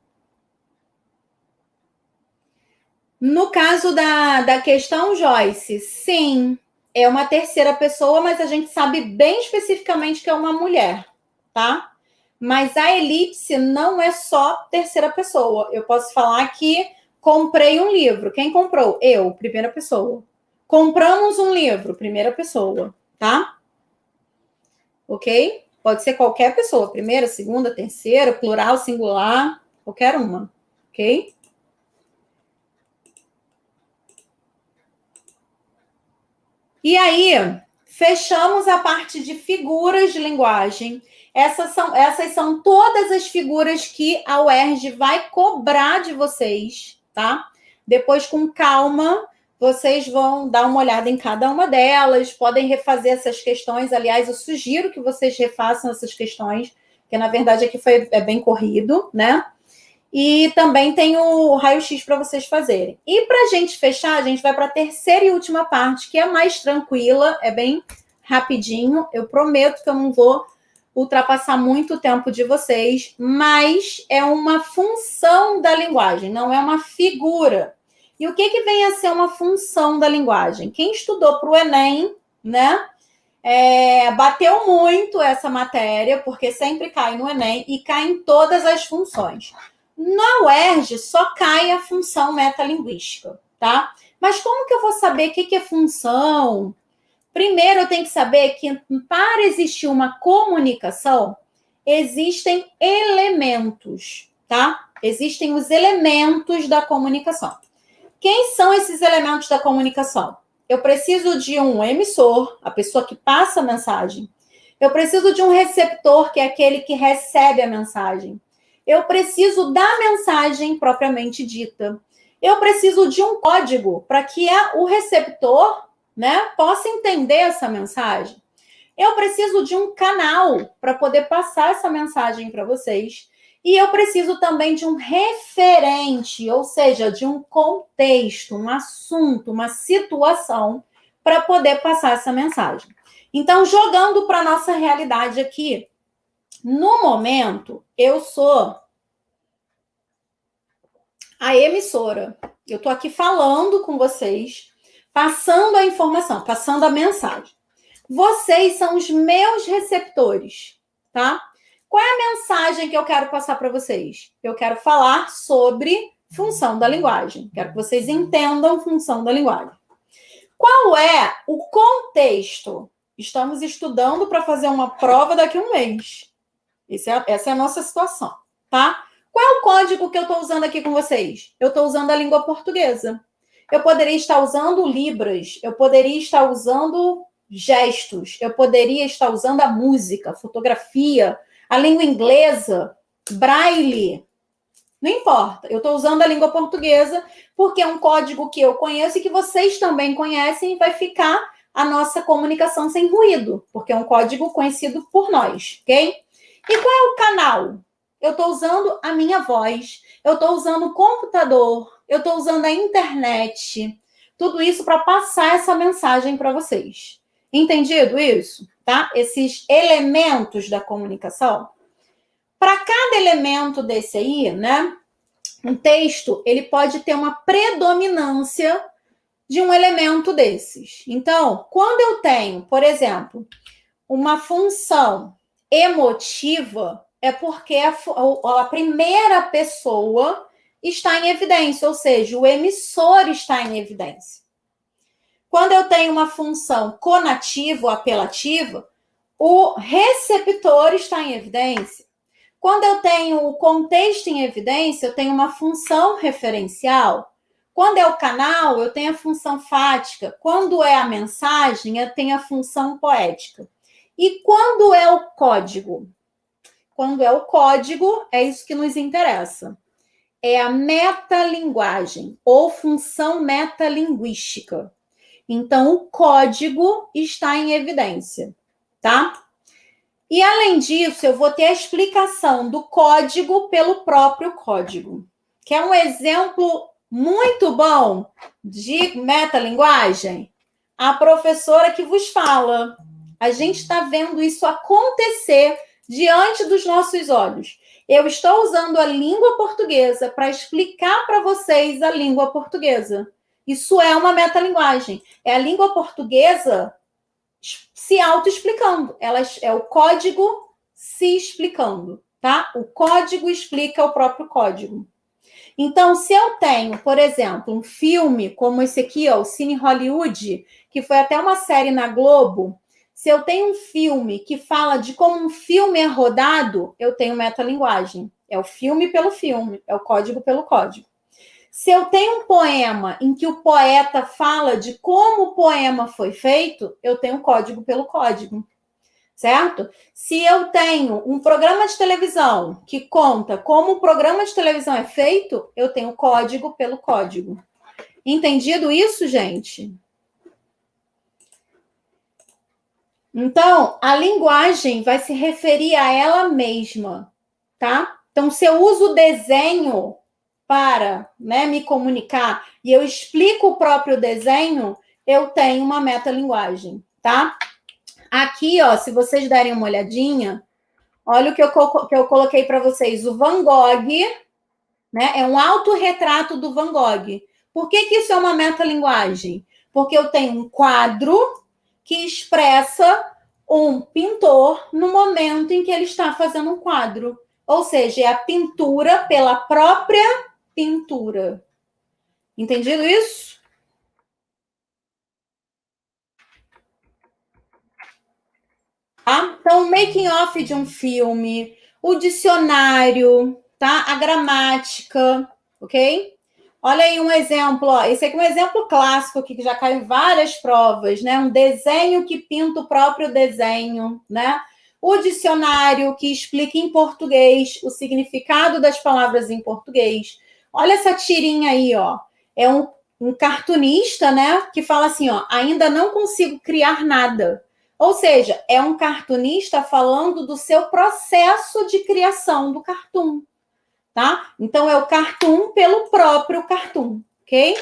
No caso da questão, Joyce, sim, é uma terceira pessoa, mas a gente sabe bem especificamente que é uma mulher, tá? Mas a elipse não é só terceira pessoa. Eu posso falar que comprei um livro. Quem comprou? Eu, primeira pessoa. Compramos um livro, primeira pessoa, tá? Ok? Pode ser qualquer pessoa, primeira, segunda, terceira, plural, singular, qualquer uma, ok? E aí, fechamos a parte de figuras de linguagem. Essas são todas as figuras que a UERJ vai cobrar de vocês, tá? Depois, com calma, vocês vão dar uma olhada em cada uma delas, podem refazer essas questões. Aliás, eu sugiro que vocês refaçam essas questões, porque, na verdade, aqui é bem corrido, né? E também tem o raio-x para vocês fazerem. E para a gente fechar, a gente vai para a terceira e última parte, que é mais tranquila, é bem rapidinho. Eu prometo que eu não vou ultrapassar muito o tempo de vocês, mas é uma função da linguagem, não é uma figura. E o que vem a ser uma função da linguagem? Quem estudou para o Enem, né? Bateu muito essa matéria, porque sempre cai no Enem e cai em todas as funções. Na UERJ, só cai a função metalinguística, tá? Mas como que eu vou saber o que é função? Primeiro, eu tenho que saber que para existir uma comunicação, existem elementos, tá? Existem os elementos da comunicação. Quem são esses elementos da comunicação? Eu preciso de um emissor, a pessoa que passa a mensagem. Eu preciso de um receptor, que é aquele que recebe a mensagem. Eu preciso da mensagem propriamente dita. Eu preciso de um código para que o receptor, né, possa entender essa mensagem. Eu preciso de um canal para poder passar essa mensagem para vocês. E eu preciso também de um referente, ou seja, de um contexto, um assunto, uma situação para poder passar essa mensagem. Então, jogando para a nossa realidade aqui, no momento, eu sou a emissora. Eu estou aqui falando com vocês, passando a informação, passando a mensagem. Vocês são os meus receptores, tá? Qual é a mensagem que eu quero passar para vocês? Eu quero falar sobre função da linguagem. Quero que vocês entendam função da linguagem. Qual é o contexto? Estamos estudando para fazer uma prova daqui a um mês. Essa é a nossa situação, tá? Qual é o código que eu estou usando aqui com vocês? Eu estou usando a língua portuguesa. Eu poderia estar usando Libras, eu poderia estar usando gestos, eu poderia estar usando a música, fotografia, a língua inglesa, braille. Não importa, eu estou usando a língua portuguesa porque é um código que eu conheço e que vocês também conhecem e vai ficar a nossa comunicação sem ruído, porque é um código conhecido por nós, ok? E qual é o canal? Eu estou usando a minha voz, eu estou usando o computador, eu estou usando a internet, tudo isso para passar essa mensagem para vocês. Entendido isso? Tá? Esses elementos da comunicação. Para cada elemento desse aí, né? Um texto, ele pode ter uma predominância de um elemento desses. Então, quando eu tenho, por exemplo, uma função emotiva, é porque a primeira pessoa está em evidência, ou seja, o emissor está em evidência. Quando eu tenho uma função conativa ou apelativa, o receptor está em evidência. Quando eu tenho o contexto em evidência, eu tenho uma função referencial. Quando é o canal, eu tenho a função fática. Quando é a mensagem, eu tenho a função poética. E quando é o código? Quando é o código, é isso que nos interessa. É a metalinguagem ou função metalinguística. Então, o código está em evidência, tá? E, além disso, eu vou ter a explicação do código pelo próprio código. Quer um exemplo muito bom de metalinguagem? A professora que vos fala. A gente está vendo isso acontecer diante dos nossos olhos. Eu estou usando a língua portuguesa para explicar para vocês a língua portuguesa. Isso é uma metalinguagem. É a língua portuguesa se auto-explicando. É o código se explicando, tá? O código explica o próprio código. Então, se eu tenho, por exemplo, um filme como esse aqui, ó, o Cine Hollywood, que foi até uma série na Globo, se eu tenho um filme que fala de como um filme é rodado, eu tenho metalinguagem. É o filme pelo filme, é o código pelo código. Se eu tenho um poema em que o poeta fala de como o poema foi feito, eu tenho código pelo código, certo? Se eu tenho um programa de televisão que conta como o programa de televisão é feito, eu tenho código pelo código. Entendido isso, gente? Então, a linguagem vai se referir a ela mesma, tá? Então, se eu uso o desenho para, né, me comunicar e eu explico o próprio desenho, eu tenho uma metalinguagem, tá? Aqui, ó, se vocês derem uma olhadinha, olha o que eu coloquei para vocês. O Van Gogh, né, é um autorretrato do Van Gogh. Por que isso é uma metalinguagem? Porque eu tenho um quadro que expressa um pintor no momento em que ele está fazendo um quadro. Ou seja, é a pintura pela própria pintura. Entendido isso? Então, o making of de um filme, o dicionário, tá? A gramática, ok? Olha aí um exemplo, ó. Esse aqui é um exemplo clássico que já caiu em várias provas, né? Um desenho que pinta o próprio desenho, né? O dicionário que explica em português o significado das palavras em português. Olha essa tirinha aí, ó. É um cartunista, né? Que fala assim, ó, ainda não consigo criar nada. Ou seja, é um cartunista falando do seu processo de criação do cartoon, tá? Então, é o cartoon pelo próprio cartoon, ok?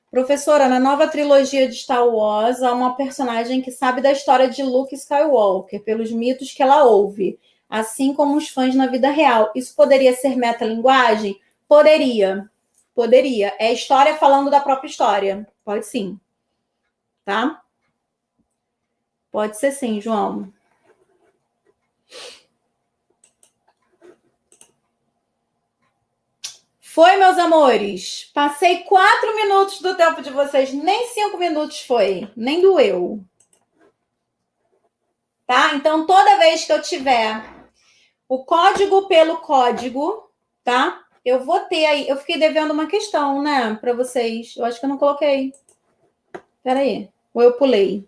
Professora, na nova trilogia de Star Wars, há uma personagem que sabe da história de Luke Skywalker, pelos mitos que ela ouve, assim como os fãs na vida real. Isso poderia ser metalinguagem? Poderia. Poderia. É história falando da própria história. Pode sim. Tá? Pode ser sim, João. Foi, meus amores. Passei 4 minutos do tempo de vocês. Nem 5 minutos foi. Nem doeu. Tá? Então, toda vez que eu tiver o código pelo código, tá? Eu vou ter aí. Eu fiquei devendo uma questão, né? Para vocês. Eu acho que eu não coloquei. Peraí. Ou eu pulei.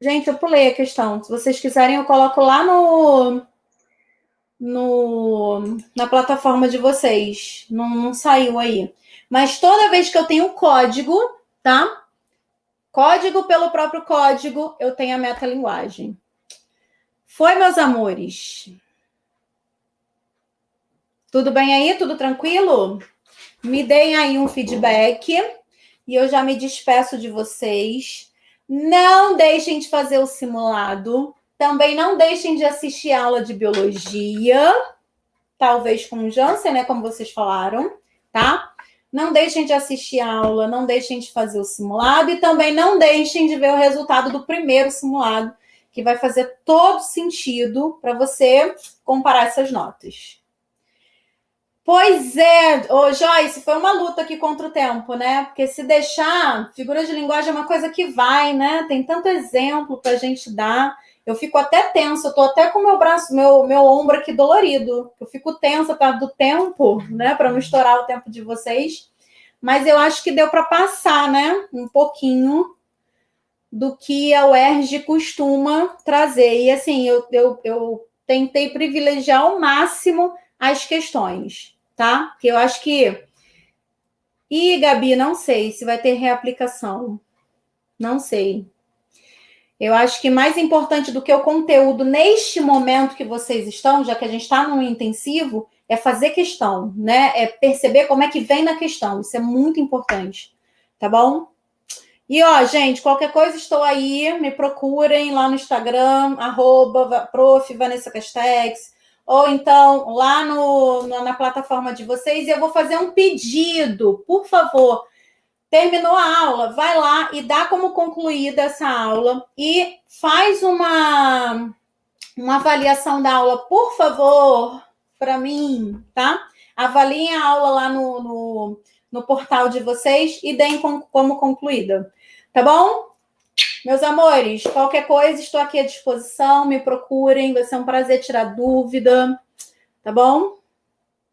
Gente, eu pulei a questão. Se vocês quiserem, eu coloco lá na plataforma de vocês. Não saiu aí. Mas toda vez que eu tenho código, tá? Código pelo próprio código, eu tenho a metalinguagem. Foi, meus amores? Tudo bem aí? Tudo tranquilo? Me deem aí um feedback e eu já me despeço de vocês. Não deixem de fazer o simulado. Também não deixem de assistir a aula de biologia, talvez com o Jansen, né? Como vocês falaram, tá? Não deixem de assistir a aula, não deixem de fazer o simulado e também não deixem de ver o resultado do primeiro simulado, que vai fazer todo sentido para você comparar essas notas. Pois é, ô Joyce, foi uma luta aqui contra o tempo, né? Porque se deixar, figura de linguagem é uma coisa que vai, né? Tem tanto exemplo para a gente dar. Eu fico até tensa, eu tô até com meu braço, meu ombro aqui dolorido. Eu fico tensa perto do tempo, né? Para não estourar o tempo de vocês. Mas eu acho que deu para passar, né? Um pouquinho do que a UERJ costuma trazer. E assim, eu tentei privilegiar ao máximo as questões, tá? Porque eu acho que. Ih, Gabi, não sei se vai ter reaplicação. Não sei. Eu acho que mais importante do que o conteúdo neste momento que vocês estão, já que a gente está num intensivo, é fazer questão, né? É perceber como é que vem na questão. Isso é muito importante, tá bom? E, ó, gente, qualquer coisa, estou aí, me procurem lá no Instagram, @prof.Vanessa Castex, ou então lá na plataforma de vocês, e eu vou fazer um pedido, por favor. Terminou a aula, vai lá e dá como concluída essa aula e faz uma avaliação da aula, por favor, para mim, tá? Avaliem a aula lá no portal de vocês e deem como concluída. Tá bom? Meus amores, qualquer coisa, estou aqui à disposição, me procurem, vai ser um prazer tirar dúvida, tá bom?